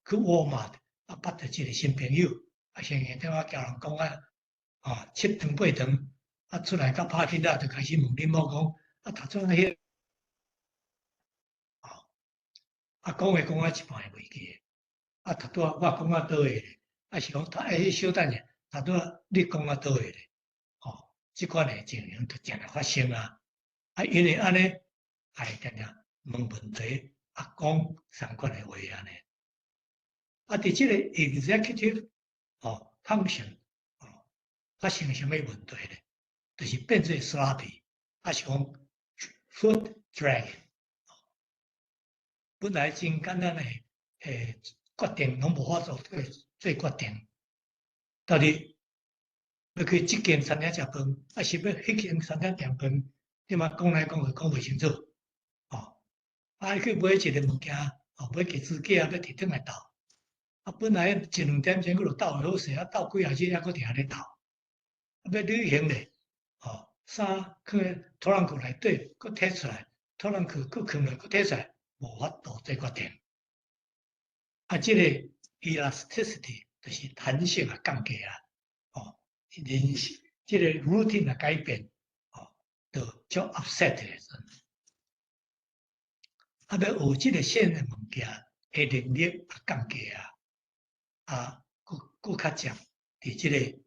去沃尔玛捌着即个新朋友，先电话交人讲7顿8顿，出来到拍片就开始问恁某讲，头先迄，讲话讲一半会袂记。头拄我讲倒位咧，是讲小等者，头拄你讲倒位咧，即款诶情形就常常发生啊。因为安尼，还常常问问题，讲相关诶话安尼。伫即个 executive function 发生什么问题咧？就是变做 sloppy， 是讲 foot drag， 本来真简单诶决定拢无法做决定，到底要去即间餐厅食饭，是要迄间餐厅订饭，你嘛讲来讲去讲袂清楚，啊，去买一个物件，买几支架要摕转来斗，啊，本来一两点钟佫就斗好势，啊，斗几啊日还佫伫遐咧斗，啊，要旅行咧，衫放拖篮裤内底，佫摕出来，拖篮裤佫放落，佫摕出来，无法度做决定。啊，这个 elasticity 就是弹性啊降低啊，人这个 routine 啊改变，就足 upset 的。啊，要学这个新的物件，的能力也降低啊，佫较强伫这个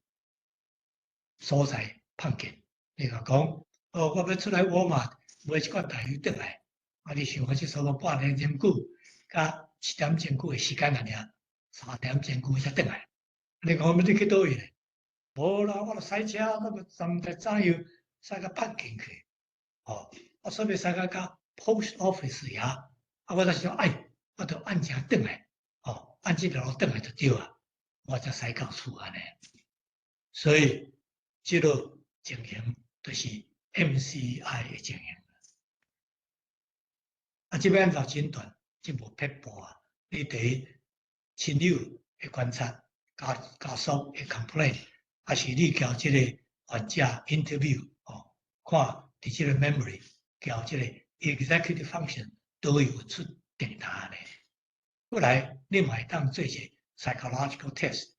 所在碰见。你讲，我要出来沃尔玛买一罐大鱼转来，啊，你想我这差不多半点钟久，甲7点钟久的时间尔，3点钟久才转来。你讲要你去倒位咧？无啦，我著驶车，我著站在左右驶到北京去，我煞要驶到 post office 遐，啊，我才想，我著按正转来，按这条路转来就对啊，我才驶到厝安尼。所以，这个情形就是 MCI 的情形。啊，这边就诊断，这无撇步啊，你第亲友的观察，家属的 complaint。还是你交这个患者 interview 看伫这个 memory 交这个 executive function 都有出电答呢。过来你嘛会当做一个 psychological test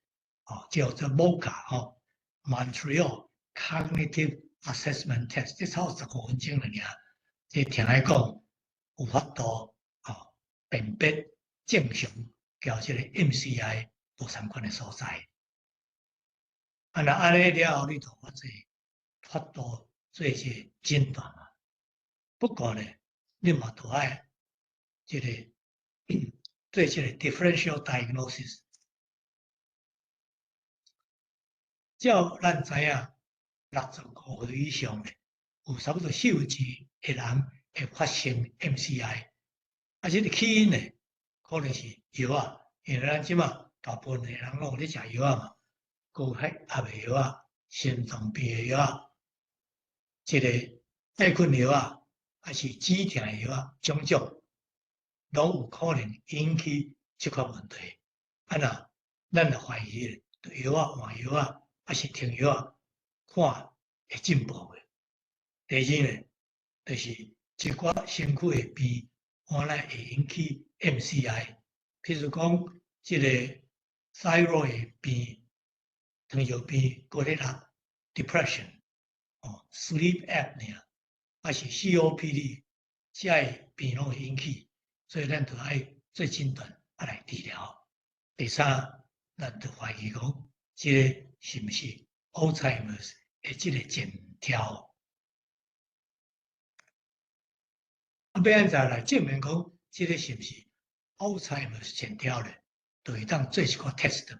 叫做 MoCA Montreal Cognitive Assessment Test， 这超15分钟了尔。这听来讲有法度辨别正常交这个 MCI 无相关的所在。啊，那安尼了后，你就法度做一个诊断嘛。不过呢，你嘛都爱这个做这个 differential diagnosis。照咱知影，65岁以上的有差不多40%的人会发生 MCI。啊，这个起因呢，可能是药啊，因为咱即马大部分的人拢有咧食药啊嘛。高血压的药啊，心脏病的药啊，这个爱困药啊，还是止痛的药啊，种种拢有可能引起这款问题。啊那，咱就怀疑药啊、换药啊，还是停药啊，看会进步的。第二呢，就是一寡身躯的病，原来会引起 MCI， 譬如讲这个 thyroid 的病。糖尿病、高血压、depression、sleep apnea， 还是 COPD， 这些病拢会引起，所以咱就爱做诊断，来治疗。第三，咱就怀疑讲，这个是不是 Alzheimer's 的这个前兆？啊，要安怎来证明讲，这个是不是 Alzheimer's 前兆咧？就会当做一个 test。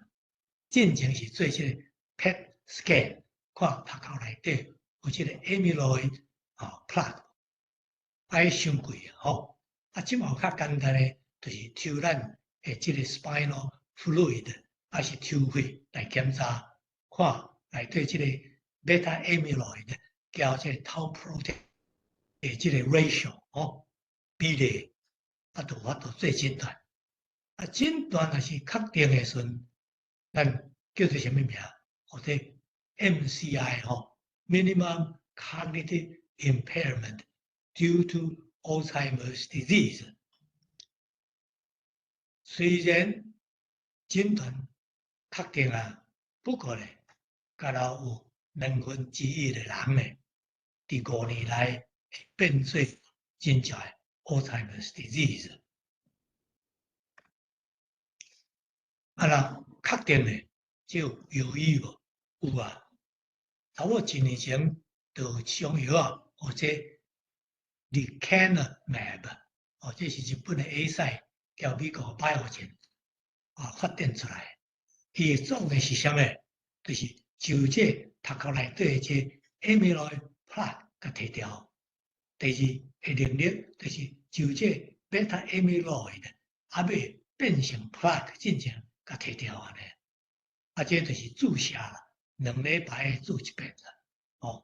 进前是做这个 PET scan， 看头壳内底有这个 amyloid plaque， 爱伤贵啊，即嘛有较简单的，就是抽咱的这个 spinal fluid， 还是抽血来检查，看内底这个 beta amyloid 交这个 tau protein 的这个 ratio 比例，啊，就法度做诊断。啊，诊断若是确定的时阵。咱叫做什么名？或者 MCI Minimum Cognitive Impairment due to Alzheimer's Disease。虽然诊断确定啊，不过呢，敢若有1/2的人呢，伫5年内会变做真正的 Alzheimer's Disease。啊啦。确定的，就有医无？有啊，差不多1年前就上药啊，或者 lecanemab， 这是日本的 A 赛，交美国 Biogen 发展出来。伊做的是啥物？就是就这头壳内底的这 amyloid plaque 甲摕掉。第二，能力就是就这 beta amyloid 还未变成 plaque 进程。甲摕掉安尼，啊，这就是注射啦，2礼拜注一遍啦，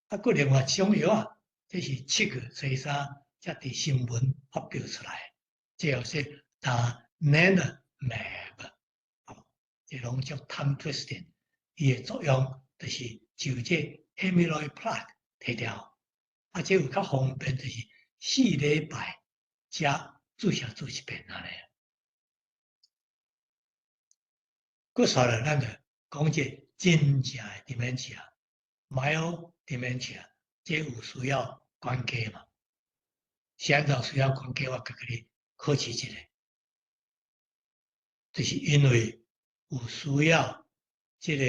啊，佫另外一种药啊，这是7个、13才伫新闻发表出来，即个是donanemab，即拢叫 tongue twisting， 伊的作用就是就这 amyloid plaque 摕掉，即有较方便就是4礼拜才注射做一遍安尼。佫说了，咱就讲这真正的 dementia、mild dementia， 这有需要关键嘛？是安怎需要关键？我甲你考试一下，就是因为有需要这个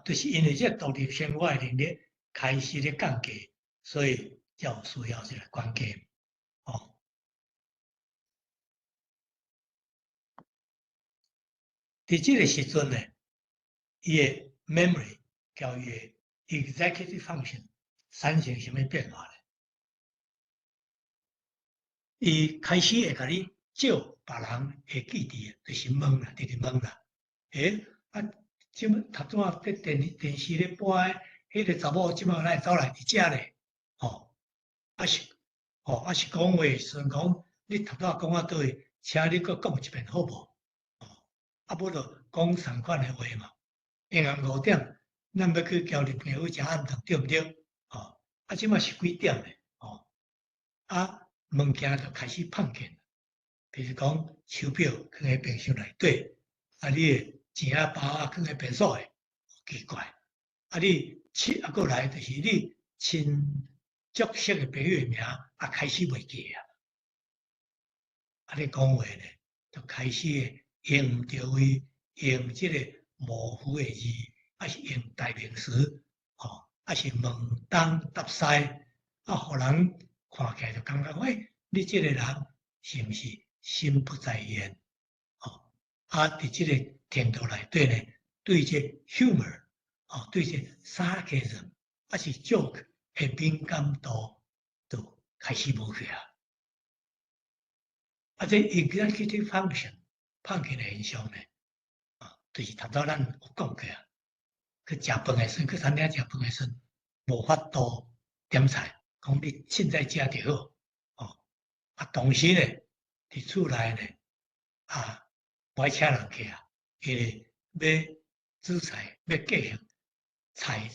就是因为这独立生活的能力开始咧降低，所以才有需要这个关键。伫这个时阵呢，伊的 memory 交伊的 executive function 产生什么变化呢？伊开始会甲你照别人会记住，就是问啦，直直问啦。即头拄仔伫电视咧播诶，迄个查某即摆哪会走来伫遮咧？是讲话，算讲你头拄仔讲啊倒位，请你佫讲一遍好无？无就讲同款诶话嘛。下暗5点，咱要去交女朋友食暗顿，对毋对？即摆是几点咧？物件就开始碰见，比如讲手表放喺冰箱内底，你诶钱包放喺便所诶，奇怪。你过来就是你亲足识诶朋友诶名开始袂记啊。你讲话咧，就开始用唔着位，用即个模糊诶字，是用代名词，是问东答西，互人看起来就感觉，你这个人是毋是心不在焉？伫这个程度内底呢，对这 humor，对这 sarcasm，是 joke 的敏感度就开始无去啊。这 executive function 碰见的现象呢，就是头拄咱有讲过啊，去食饭的时，去餐厅食饭的时，无法度点菜，讲你凊彩食就好。同时呢，伫厝内呢，不爱请人客啊，因为要煮菜，要继续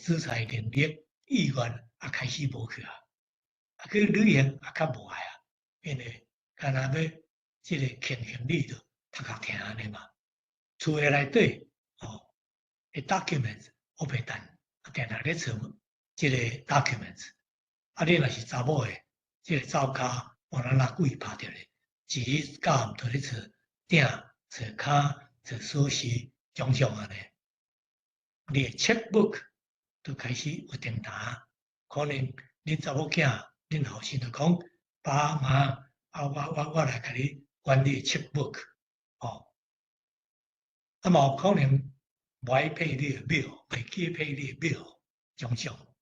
煮菜能力意愿开始无去啊。去旅行较无爱啊，因为干那要即个庆幸你着读读听安尼嘛。厝诶内底诶 documents 我袂等，定定咧找即个 documents。你若是查某诶，即个走骹换咱拉鬼拍着咧，钱教毋着咧找鼎、找骹、找锁匙，种种安尼。你诶 checkbook 都开始有订单，可能恁查某囝、恁后生就讲爸妈我来甲你管理 checkbook，嘛有可能无爱配你诶表，袂记配你诶表，种种。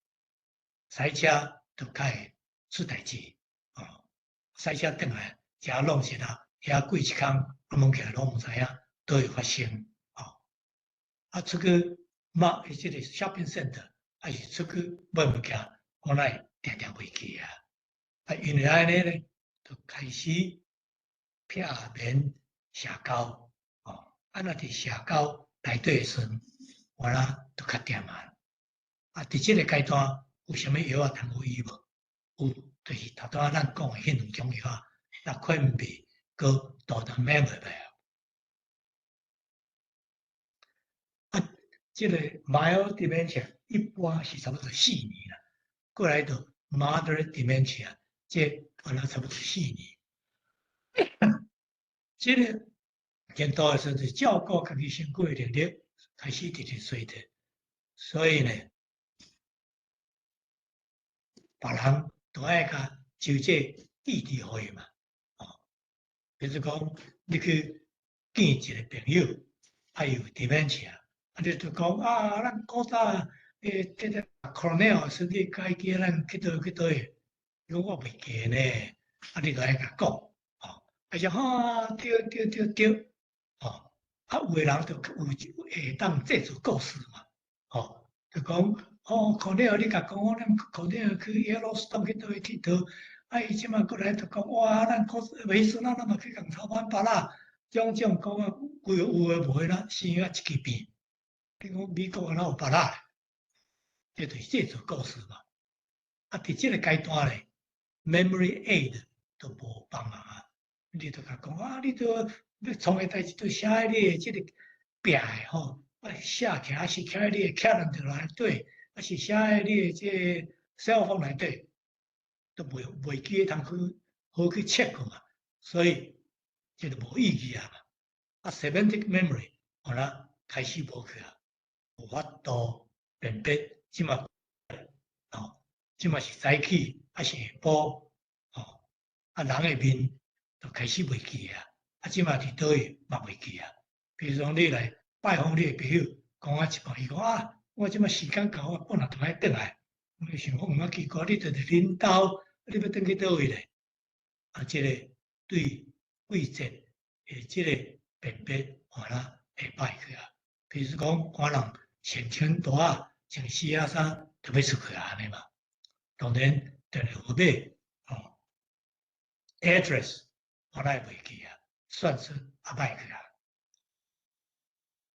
塞车就较会出代志，塞车转来食弄实啊，遐过一空，问起来拢毋知影倒会发生，出去即个 shopping center， 是出去买物件，我乃会定定袂记啊。因为安尼咧，就开始片面社交，若伫社交内底诶时，我就较点啊。伫即个阶段有啥物药啊通有医无？有，就是头拄仔咱讲诶迄两种药，那困眠佮大肠免袂歹啊。即个 mild dementia 一般是差不多4年啦，过来到 moderate dementia， 这可能差不多4年。即个见到诶时阵，照顾家己身躯诶能力开始直直衰退，所以呢，别人都爱甲就这意志互伊嘛。比如讲，你去见一个朋友，有 dementia， 你就讲咱古早这 Cornell 是你该记咱去倒去倒去，讲我袂记呢，你就爱甲讲，对，有诶人就会当制作故事嘛，就讲哦，可能你甲讲，咱可能去 Yellowstone 去倒位佚佗，啊，伊即马过来就讲，哇，咱可没事，咱嘛去共操办巴拉，种讲啊，有诶无诶啦，生啊一支变。你讲美国哪有巴拉？这就是这组故事嘛。啊，伫即个阶段咧，memory aid 都无帮忙啊。你都甲讲啊，你都要创诶代志都写喺你诶即个壁诶吼，啊写起来是写喺你诶 calendar 内底，啊是写喺你诶即个 cell phone 内底，都袂记通去好去 check 嘛，所以这就无意义啊嘛。啊 ，semantic memory 好啦，开始无去啊，无法度辨别，即嘛哦，即嘛是早起还是下晡哦，啊人诶面就开始袂记啊，啊即嘛伫倒位嘛袂记啊。比如讲你来拜访你诶朋友，讲啊一半，伊讲啊，我即嘛时间到，我本来就爱转来，我想讲毋奇怪，你就是恁兜，你要转去倒位咧？啊，即个对季节诶，即个辨别吼啦会歹去啊。比如讲，可能穿穿大啊，穿丝啊衫，就要出去啊安尼嘛。当然，电话号码哦，address 我来袂记啊，算术也歹去啊。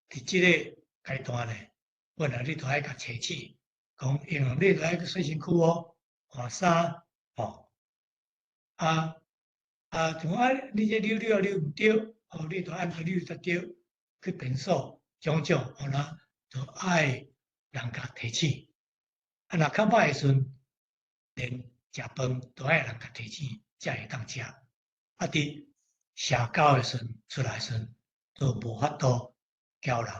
伫即个阶段咧，本来你都爱甲找钱，讲因为你来个洗身躯哦，换衫哦，啊。像啊，你这溜啊溜毋对，哦，你著按个溜才对，去便所种种，吼啦，著爱人甲提醒。啊，若较歹诶时阵，连食饭都爱人甲提醒，才会当食。啊，伫社交诶时阵，出来时阵，都无法度交人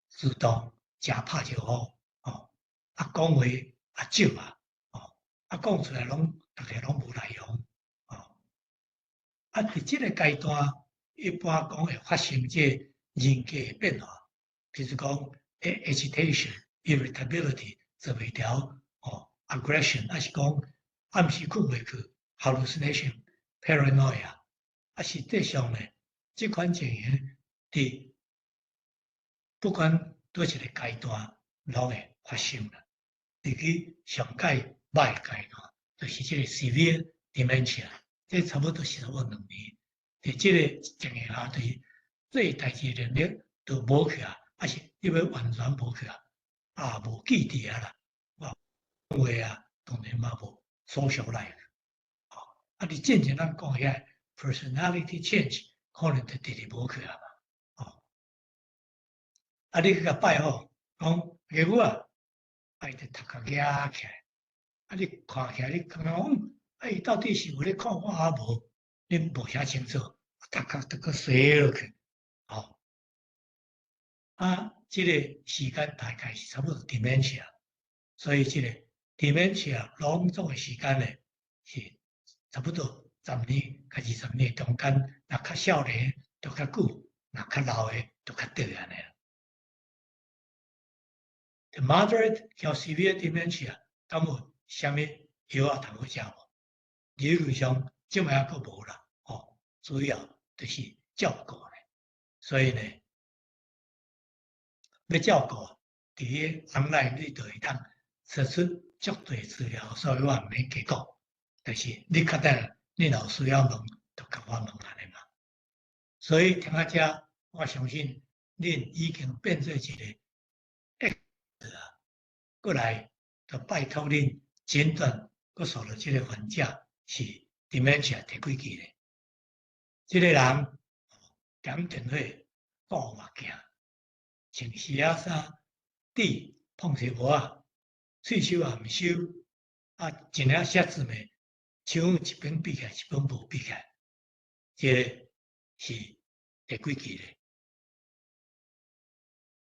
主动食拍招呼，哦，啊讲话也少啊，哦，啊讲出来拢逐个拢无内容。啊，伫即个阶段，一般讲会发生即人格诶变化，譬如讲agitation、irritability 做袂调，哦，aggression，还是讲暗时困袂去 hallucination、paranoia，啊，实际上呢，即款情形伫不管倒一个阶段拢会发生啦。入去上界歹阶段，就是即个 severe dementia。这差不多是差不多2年，伫即个情形下，就是做代志能力都无去啊，还是你要完全无去啊，啊无记伫啊啦，啊话啊当然嘛无 social life，啊你渐渐咱讲遐 personality change 可能就直直无去啊嘛，啊你去甲拜访，讲岳母啊，啊伊就头壳压起来，啊你看起来你感觉讲。啊，伊到底是有咧看我啊无？恁无遐清楚，逐壳都个衰落去，吼、啊，即个时间大概是差不多 dementia，所以即个 dementia 拢总诶时间咧是差不多10年甲20年中间，若较少年就较久，若较老诶就较短安尼。The moderate 叫 severe dementia，敢有啥物药啊通好食无？理论上即摆还佫无啦，哦，主要就是照顾咧，所以呢，要照顾，伫个 online 你就会当找出足侪资料，所以我毋免加讲，就是你确定你若有需要问，就甲我问安尼嘛。所以听到遮，我相信恁已经变做一个 expert 啊，过来就拜托恁诊断，佫受到即个患者是 dementia 第几期咧？即个人点电话顾目镜，穿丝仔衫，滴碰水无啊，喙手也毋收，啊，一领写字咩，手一边闭起来，一边无闭起来，即个是第几期咧？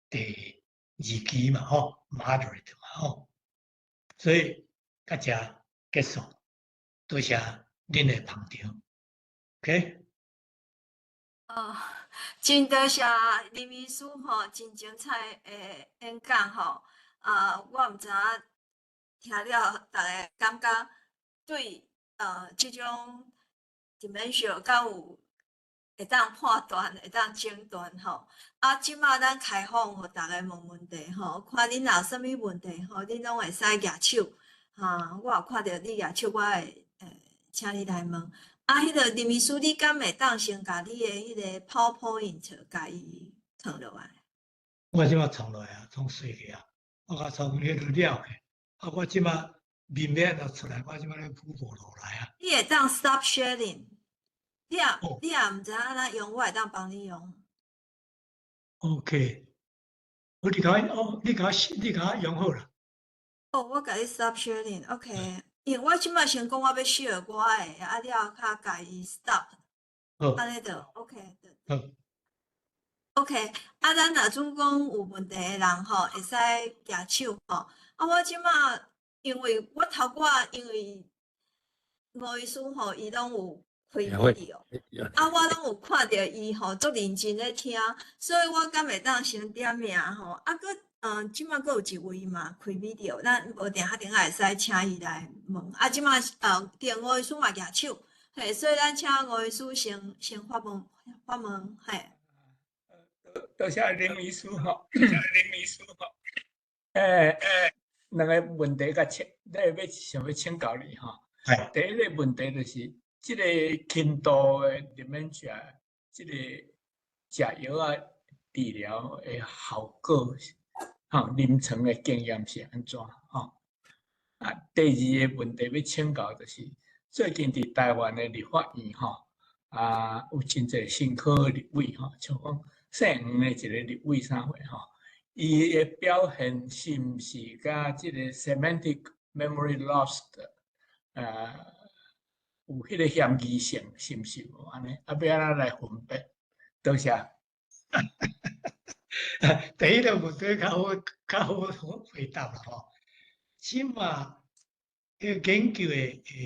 第2期嘛，吼 ，moderate 嘛，吼，所以到遮结束，多谢恁的捧场 ，OK。真多谢林秘书吼，真精彩诶演讲吼。我毋知影听了，大家感觉对即种 dementia 敢有会当判断，会当诊断吼。啊，即马咱开放互逐个问问题吼，看恁若有啥物问题吼，恁拢会使举手。我有看着你举手，我会请你来问。啊，迄个林秘书，你敢会当先甲你的迄个 PowerPoint 甲伊传落来？我即马创落来啊，创细个啊，我甲创迄个了去，啊，我即马面面就出来，我即马咧补无落来啊。你会当 stop sharing。你哦也毋知影安怎用，我会当帮你用。 ，OK，你甲我用好啦。我甲你 stop sharing，OK。因为我即摆先讲我要 share 我的，啊了后较甲伊 stop，好，安尼就 OK。好， OK，啊，咱若总讲有问题的人吼，会使举手吼。啊，我即摆因为我头寡因为吴医师吼，伊拢有开 video，啊，我拢有看着伊吼足认真咧听，所以我敢会当先点名吼。啊，即摆佫有一位嘛开 video，咱无定下会使请伊来问。啊，即摆电吴医师嘛举手，嘿，所以咱请吴医师先发问，嘿。多谢林秘书吼，诶，两个问题甲想要请教你吼。係，第一个问题就是，即个轻度的dementia，即个食药啊治疗的效果，临床的经验是安怎吼？啊，第二个问题要请教就是，最近伫台湾的立法院吼，有真侪新科的立委吼，像讲姓黄的一个立委啥货吼，伊的表现是毋是甲即个 semantic memory loss 有迄个嫌疑性，是毋是有安尼？啊，要安怎来分别？多谢。第一个问题較好回答啦吼。即嘛，迄研究的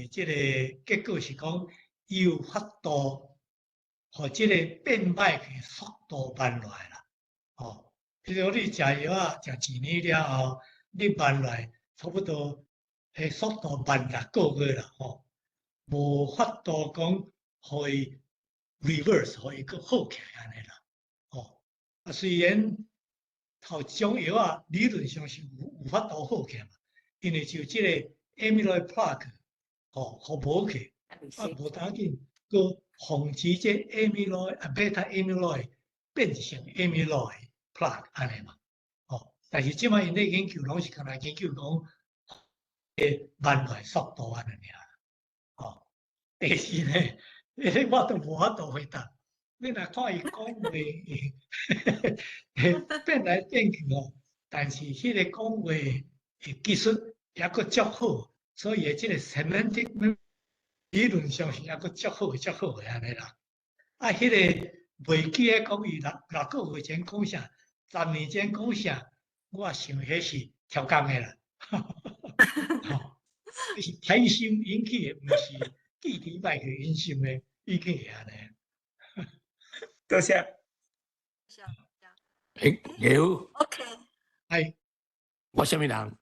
即个結果是講，伊有法度，互即個變歹嘅速度慢落來啦。吼，比如你食藥啊，食2年了後，你慢落來差不多，速度慢6個月啦，吼，無法度講互伊 reverse，互伊佫好起來安尼啦。吼，啊，雖然頭一種藥啊，理論上是有法度好起來嘛。因為就即個 amyloid plaque，互無去，啊無要緊，佮防止即 amyloid beta amyloid 變成 amyloid plaque 安尼嘛，但是即擺因咧研究攏是干那研究講慢來速度安尼爾，第四呢，我都無法度回答。你若看伊講話，變來變去哦，但是迄個講話嘅技術也佫足好，所以即個 semantic 理論上是也佫足好嘅安尼啦。啊，迄個袂記咧講伊6個月前講啥，10年前講啥，我想迄是調工嘅啦。是胎心引起嘅，毋是記憶歹去引起嘅引起嘅安尼。多謝。你好， OK，係，我什麼人？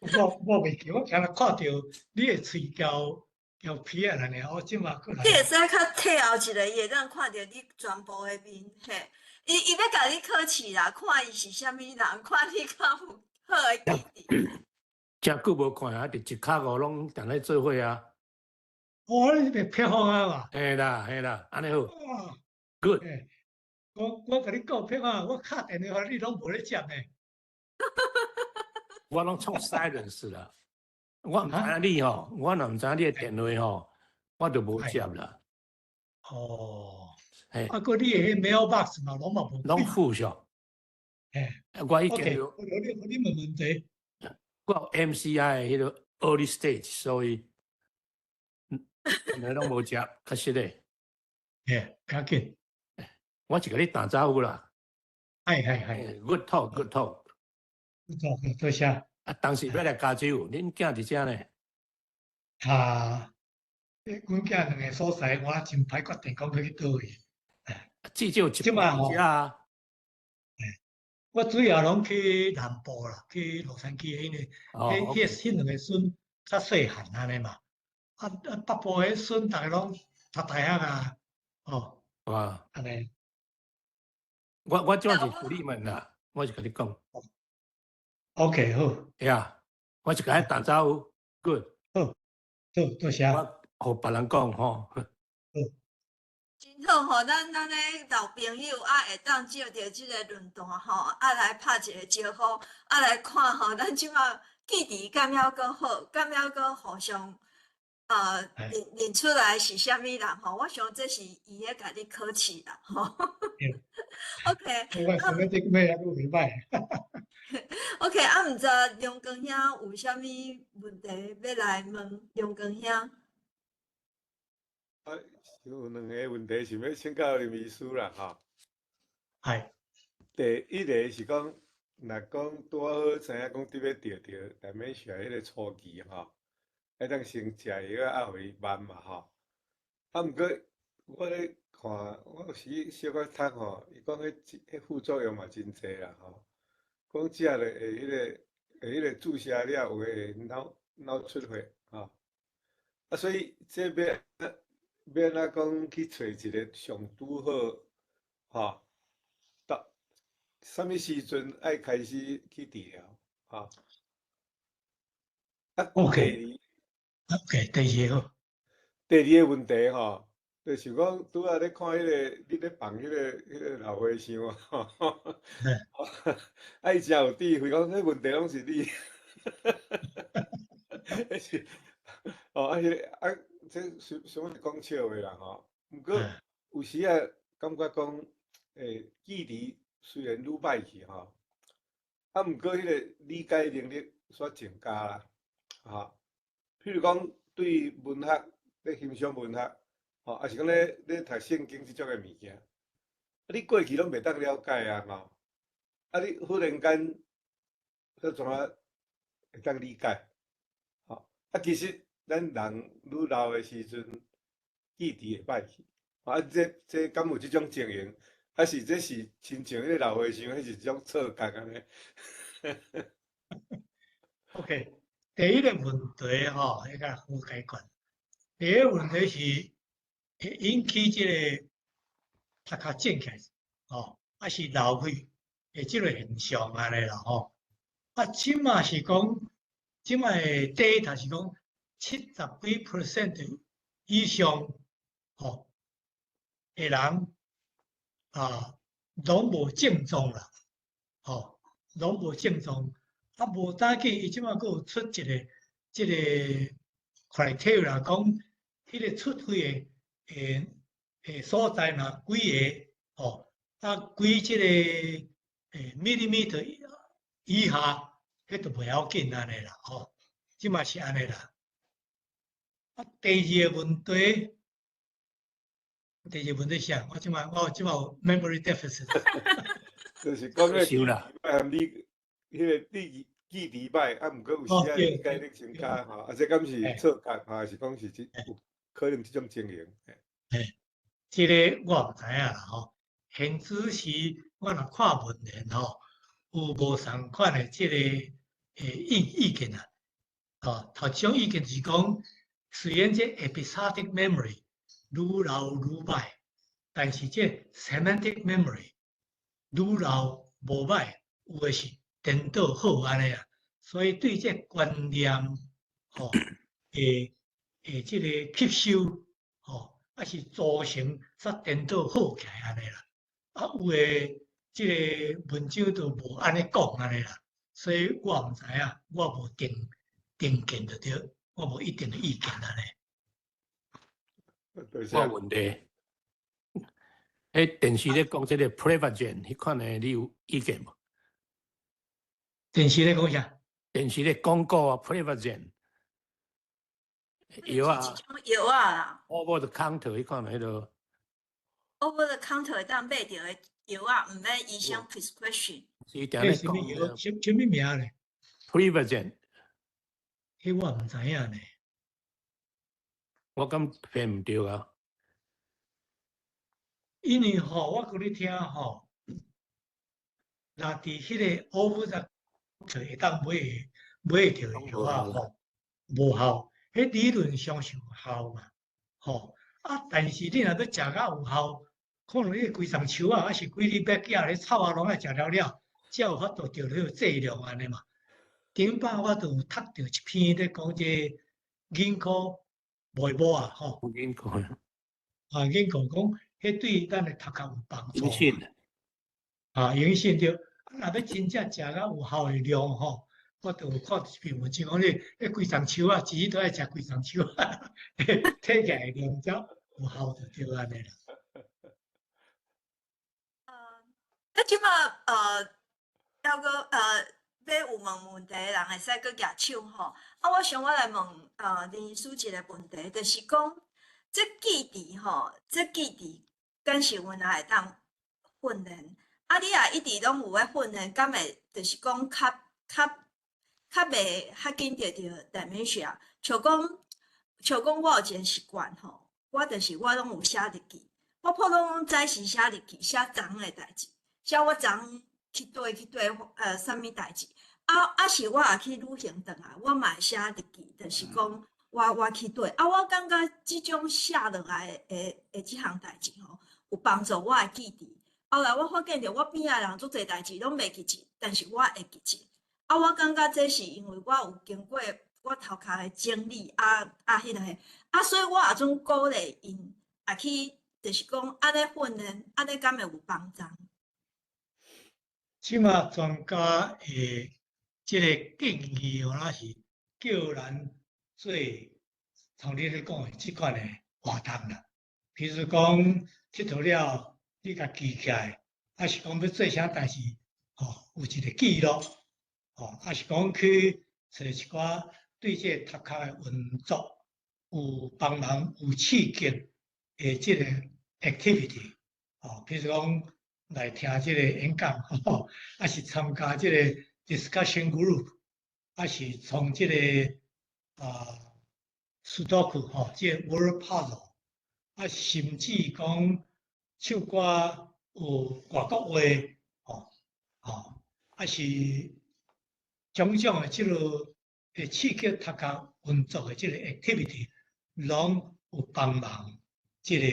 我袂記，我今日看到你嘅喙交皮啊，安尼，我即馬過來。你會使較退後一個，伊會當看到你全部嘅面，嘿，伊要甲你考試啦，看伊是啥物人，看你敢有好嘅記憶。真久無看啊，佇一卡五攏定咧做伙啊。你袂偏好啊嘛？係啦，安尼好。哇 Good。我甲你講偏好，我敲電話你攏無咧接呢。我攏創 silence 啦。我毋知影你吼，我若毋知影你嘅電話吼，我就無接啦。啊，個你嘅 mailbox 嘛，攏附上。我已經有。我你問問題。我有 MCI 迄個 early stage，所以電話攏無接，確實咧。較緊。我是甲你打招呼啦。係。Good talk。多謝。啊，當時要來加州，恁囝佇遮呢？阮囝兩個所在，我真歹決定講去倒位。至少一半遮啊。我主要攏去南部啦，去洛杉磯迄兩個孫較細漢安尼嘛。北部迄孙逐个拢读大学啊，哦，哇！安尼。我即是福利们啦，我是甲你讲， OK， 好，呀，我是甲迄打招呼 ，good，多谢。我互别人讲吼，真好吼，咱的老朋友会当借着即个论坛吼，来拍一个招呼，来看吼，咱即马记忆敢了阁好，敢了阁互相认出来是啥物人吼，我想这是伊咧甲你考试啦吼。OK，我想要这个咩都明白。OK，毋知梁光兄有啥物问题要来问梁光兄？有两个问题想要请教林医师啦，吼。系。第一个是讲，若讲拄好知影讲伫要着dementia迄个初期吼，当先食药互伊慢嘛吼。毋过我咧看，我有时小可读吼，伊讲迄副作用嘛真济啦吼。讲食了迄个注射了会脑出血吼。所以这要安怎讲去找一个上拄好吼？到啥物时阵爱开始去治疗吼OK， 第二好。第二个问题吼，就是讲拄仔咧看迄个你咧放迄个老和尚吼，爱食有智慧，讲迄问题拢是你，迄是迄个这想是讲笑话啦吼。毋过有时啊，感觉讲记忆虽然愈歹去吼，毋过迄个理解能力煞增加啦，吼。譬如讲对文学。咧欣赏文学，吼，还是讲咧读圣经即种诶物件，你过去拢袂当了解啊，吼，你忽然间，迄怎啊会当理解，吼，其实咱人愈老诶时阵，记忆会歹去，这敢有即种情形？还是这是亲像迄个老和尚，迄是一种错觉安尼？OK， 第一个问题吼，迄个好解决。第一个问题是会引起即个头壳肿起来，吼，是老化诶即个现象安尼啦，吼。即嘛是讲，即嘛诶 data 是讲70几% 以上，吼，诶人拢无症状啦，吼，拢无症状。无当紧，伊即马佫有出一个即个。criteria 讲，迄个出血诶所在若几个吼，几即个millimeter 以下，迄都袂要紧安尼啦，吼，即嘛是安尼啦。第二个问题啥？我即嘛有 memory deficit， 就是讲收啦，迄个记忆歹，毋过有时理解力增加吼，这敢是错觉，还是讲是有可能即种情形？即个我毋知影啦吼。现只是我若看文言吼，有无相款的即个意见啊？头一种意见是讲，虽然这 episodic memory 愈老愈歹，但是这 semantic memory 愈老无歹，有诶是。颠倒好安尼啊，所以对这观念吼，即个吸收吼，是造成煞颠倒好起来安尼啦。有诶，即个文章都无安尼讲安尼啦，所以我毋知影，我无定见就对，我无一定的意见安尼。我问题，电视咧讲即个 Prevagen， 迄款诶，你有意见无？电视咧讲啥？电视咧广告啊 ，Prevagen 药啊，药啊啦 ，over the counter 迄款迄个 ，over the counter 会当买着的药啊，毋免医生 prescription。是定咧什么药？讲什么名咧 ？Prevagen， 迄我毋知影咧。我敢骗毋对啊？因为吼，我讲你听吼，若伫迄个 over the 会当买着药啊吼，无效。迄理论上是有效嘛，吼、但是你若要食甲有效，可能你规丛树啊，还是几里百囝咧草啊，拢爱食了了，才有法度着迄个剂量安尼嘛。顶摆我就有读到一篇咧讲这人口无啊，吼，我跟你讲，研究讲，迄对咱的头壳有帮助阴性的，影响着。若要真正食甲有效的量吼，我就有看一篇文章讲，你规丛树啊，日日都爱食规丛树啊，体起来量才有效就对安尼啦。即马要个要有问问题的人会使搁举手吼。我想我来问林医师一个问题，就是讲这记忆吼，这记忆敢是阮也会当训练？你也一直拢有咧训练，敢会就是讲较袂较紧着dementia。像讲我有一个习惯吼，我就是我拢有写日记，我普通拢早时写日记，写昨昏的代志。写我昨去佗啥物代志，是我也去旅行转来，我嘛会写日记，就是讲我去佗，我感觉即种写落来的即项代志吼，有帮助我的记忆。后来我发现着我边仔人做侪代志拢袂记住，但是我会记住。我感觉这是因为我有经过我头壳的经历迄个，所以我也总鼓励因也去，就是讲安尼训练，安尼敢会有帮助？即马专家即个建议哦，那是叫咱做像你咧讲的即款的活动啦。比如讲，佚佗了，你甲记起来，还是讲要做啥代志，有一个记录，还是讲去找一寡对这头壳的运作有帮忙、有刺激的即个 activity，比如讲。来听即个演讲，还是参加即个 discussion group，还是从即个Sudoku 即个 word puzzle，甚至讲唱歌有外国话，还是种种的即落会刺激头壳运作的即个 activity， 拢有帮忙即个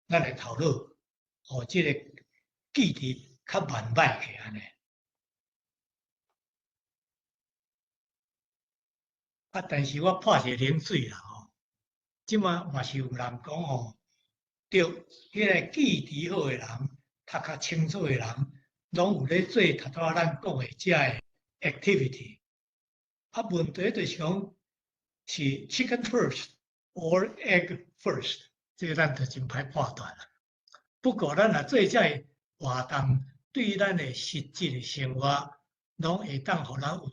咱的头脑，即个。记忆较慢摆起安尼，但是我破一个冷水啦即马嘛是有人讲对，迄个记忆好诶人，读较清楚诶人，拢有咧做头拄仔咱讲诶遮个 activity。问题就是讲是 chicken first or egg first， 这个咱就真歹判断啦。不过咱若做遮个活动对咱的实际的生活，拢会当互咱有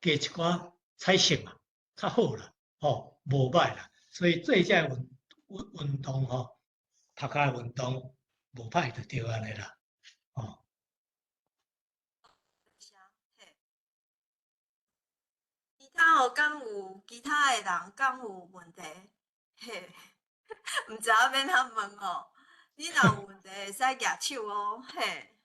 加一寡彩色嘛，较好啦，无歹啦。所以做这运动头壳的运动无歹就对安尼啦，其他敢有其他的人敢有问题？嘿，毋知影免他问你若有问题，会使举手嘿。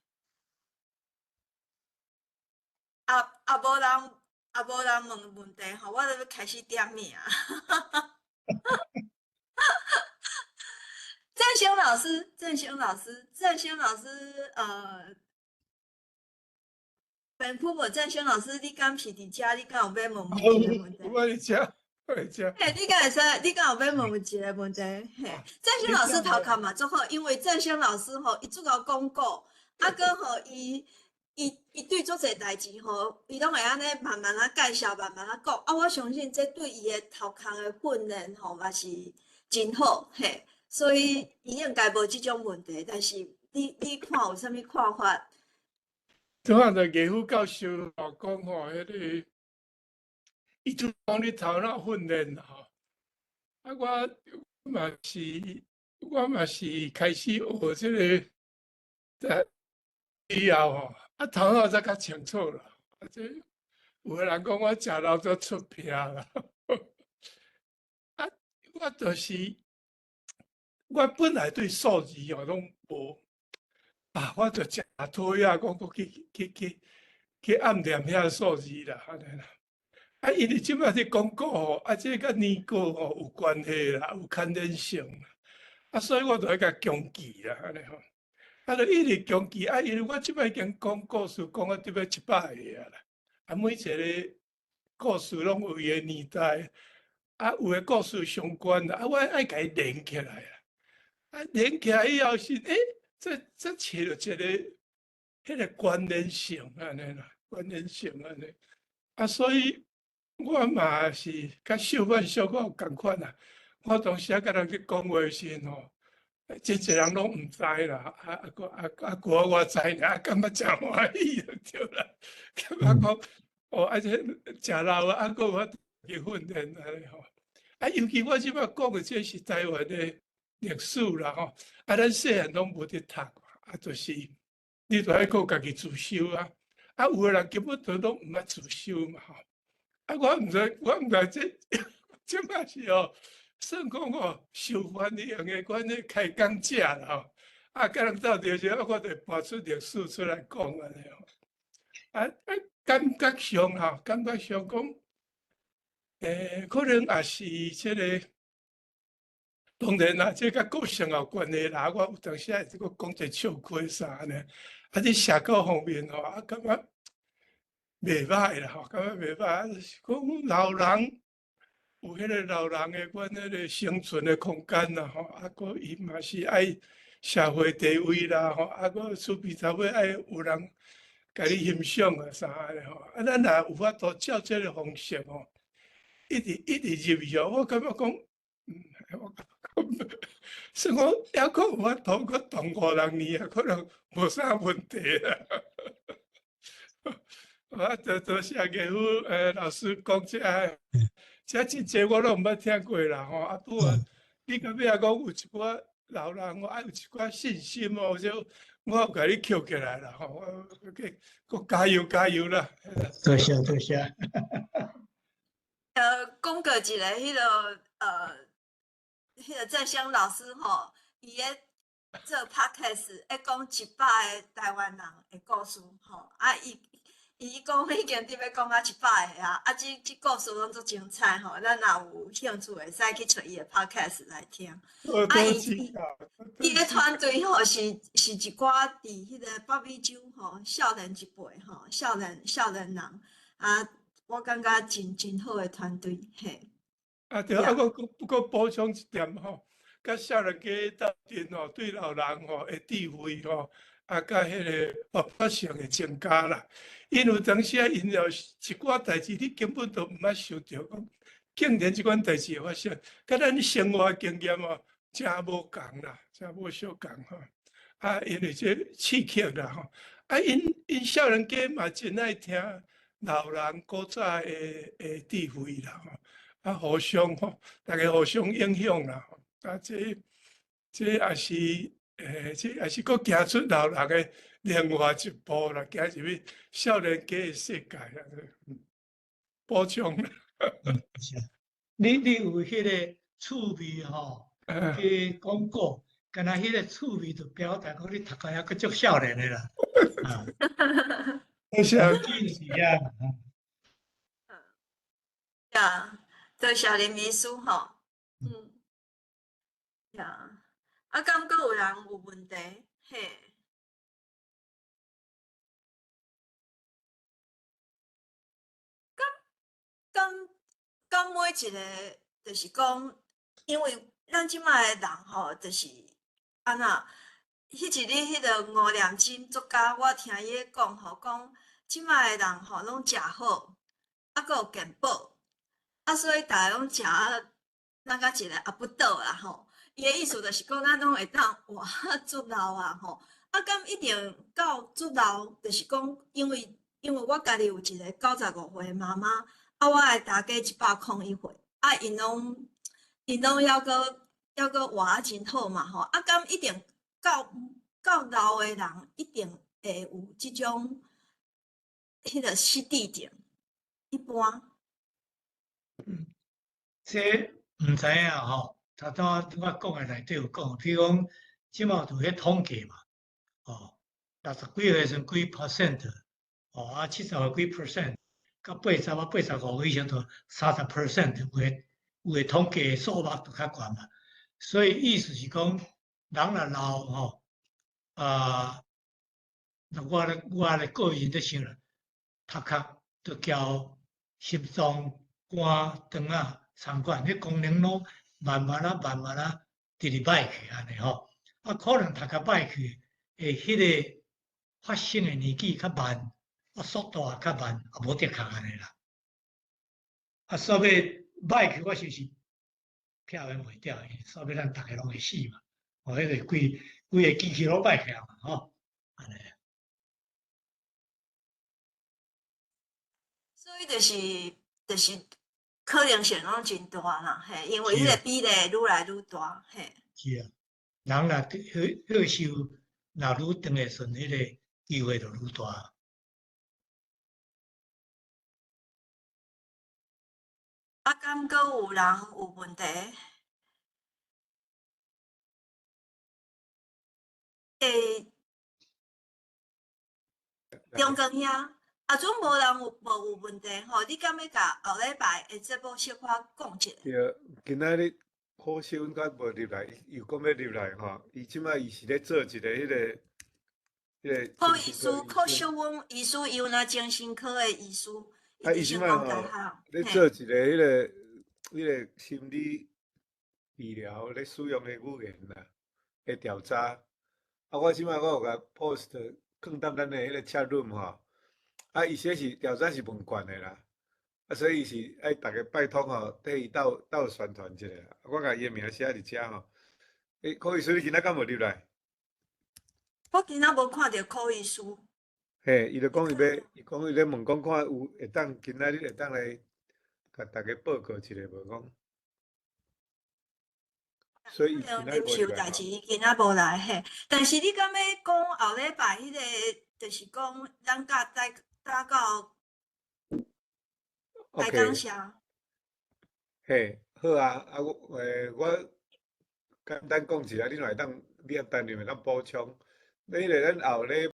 无人问问题我就要开始点名。振兴老师，本铺无振兴老师，你敢是伫遮？你敢有要问一个问题？我伫遮，嘿，你敢会使？你敢有要问一个问题？嘿，振兴老师头壳嘛足好，因为振兴老师伊足够讲过，搁伊对足侪代志伊拢会安尼慢慢介绍，慢慢讲。我相信这对伊的头壳的训练嘛是真好嘿，所以伊应该无即种问题。但是你看有啥物看法？拄仔就艺术教授讲迄个，伊就讲你头脑训练我嘛是开始学这个在以后头脑才较清楚啦。有个人讲我食老早出名啦，我就是我本来对数字拢无我就食讨厌讲去暗念遐数字啦，安尼啦。因为即摆这广告吼，这甲年过吼有关系啦，有牵连性啦，所以我就爱甲强记啦，安尼吼。就一直强记因为我即摆已经讲故事讲到要100个啦，每一个故事拢有伊个年代，有个故事相关啦，我爱甲伊连起来啦，连起来以后是这找着一个迄个关联性安尼啦，关联性安尼，所以我嘛是甲小贩小可有共款啦，我当时甲人去讲话时吼。真侪人拢毋知啦，我知啦，感觉真欢喜就对啦，感觉讲这食老佫有法去训练安尼吼。尤其我即摆讲的这是台湾的历史啦吼，咱细汉拢无得读，就是你著爱靠家己自修有个人根本都拢毋捌自修嘛吼。我毋知这摆是算讲受欢迎的，阮咧开讲者啦甲人斗阵时，我就搬出历史出来讲安尼感觉上讲，可能也是这个，当然啦，这甲个性有关系啦。我有当时也是讲一笑话啥呢？伫社交方面感觉袂歹啦感觉袂歹。讲老人。有迄个老人的，阮迄个生存的空间啦，佫伊嘛是爱社会地位啦，佫厝边头尾爱有人甲你欣赏啥安尼咱若有法度照这个方式一直入去我感觉讲，我算讲还佫有法度佫当5、6年可能无啥问题啦。多谢艺府老师讲这真济我拢毋捌听过啦不过你到尾讲有一寡老人有一寡信心就我甲你捡起来啦我加油啦！多谢。讲过一个迄个郑香老师伊咧做 podcast 讲100个台湾人的故事伊讲已经伫要讲到100个这故事拢足精彩咱若有兴趣会使去找伊的 podcast 来听。伊的团队是一寡伫迄个北美洲少年一辈少年人我感觉真好的团队嘿。对我补充一点甲少年家斗阵对老人的智慧甲迄个活泼性的增加啦。因为当时因了一寡代志，你根本都毋捌想到讲，竟然即款代志会发生，甲咱生活经验真无共啦，真无相共因为这刺激啦因少年家嘛真爱听老人古早的智慧啦互相大家互相影响啦这也是这也是佫行出老人的另外一步啦，行入去少年家的世界补充啦。你有迄个趣味去广告，敢若迄个趣味就表达讲你读个还佫足少年的啦。多谢见识多谢林秘书敢佫有人有问题嘿？敢每一个就是讲，因为咱即摆的人就是安那，迄一日迄个吴念真作家，我听伊咧讲即摆的人拢食好，佫有健保，所以逐个拢食咱甲一个阿不倒啦伊的意思就是讲，咱拢会当活足老敢一定到足老，就是讲，因为我家己有一个95岁的妈妈，我的大家101岁，因拢还佫活真好嘛敢一定到老的人一定会有即种迄个失智症，一般。这毋知影头拄我讲的内底有讲，譬如讲，即马有迄统计嘛，60几岁算几 percent，70几 percent，到85以上到30%，有诶统计数目就较悬嘛。所以意思是讲，人若老吼，我咧个人咧想啦，头壳着交心脏、肝、肠啊、肠管，迄功能拢慢慢直歹去安尼吼。可能头壳歹去，迄个发生诶年纪较慢，速度也较慢，也无得空安尼啦。所以歹去，我就是漂远袂掉，所以咱逐个拢会死嘛。迄个规个机器拢歹去啊嘛，吼，安尼。所以就是可能性拢真大啦，嘿，因为迄是啊个比例愈来愈大，嘿。是啊，人若退休，若愈长会顺，迄个机会就愈大。敢搁有人有问题？中根遐，阵无人无问题吼，你敢要甲后礼拜的节目小可讲一下？对，今仔日好小阮甲无入来，又讲要入来吼。伊即摆是咧做一个迄个柯精神医师，柯科医师。秀翁医师，伊有若精神科的医师，伊伊伫成功大学，嘿，咧做一个迄个心理治疗咧使用的语言啦，的调查。我即摆我有甲 post 放踮咱的迄个 chat room 吼。伊说是调查是问卷的啦，所以是爱逐个拜托吼，替伊斗宣传一下。我甲伊的名写伫遮吼。柯医师，你今仔敢无入来？我今仔无看到柯医师。嘿，伊就讲伊咧问讲看有会当今仔日会当来甲逐个报告一下无讲。所以伊今仔临时有代志，伊今仔无来嘿。但是你敢要讲后礼拜迄个，就是讲咱甲打到台港城。嘿，好啊，我简单讲一下，你若会当，你也等下会当补充。你咧咱后礼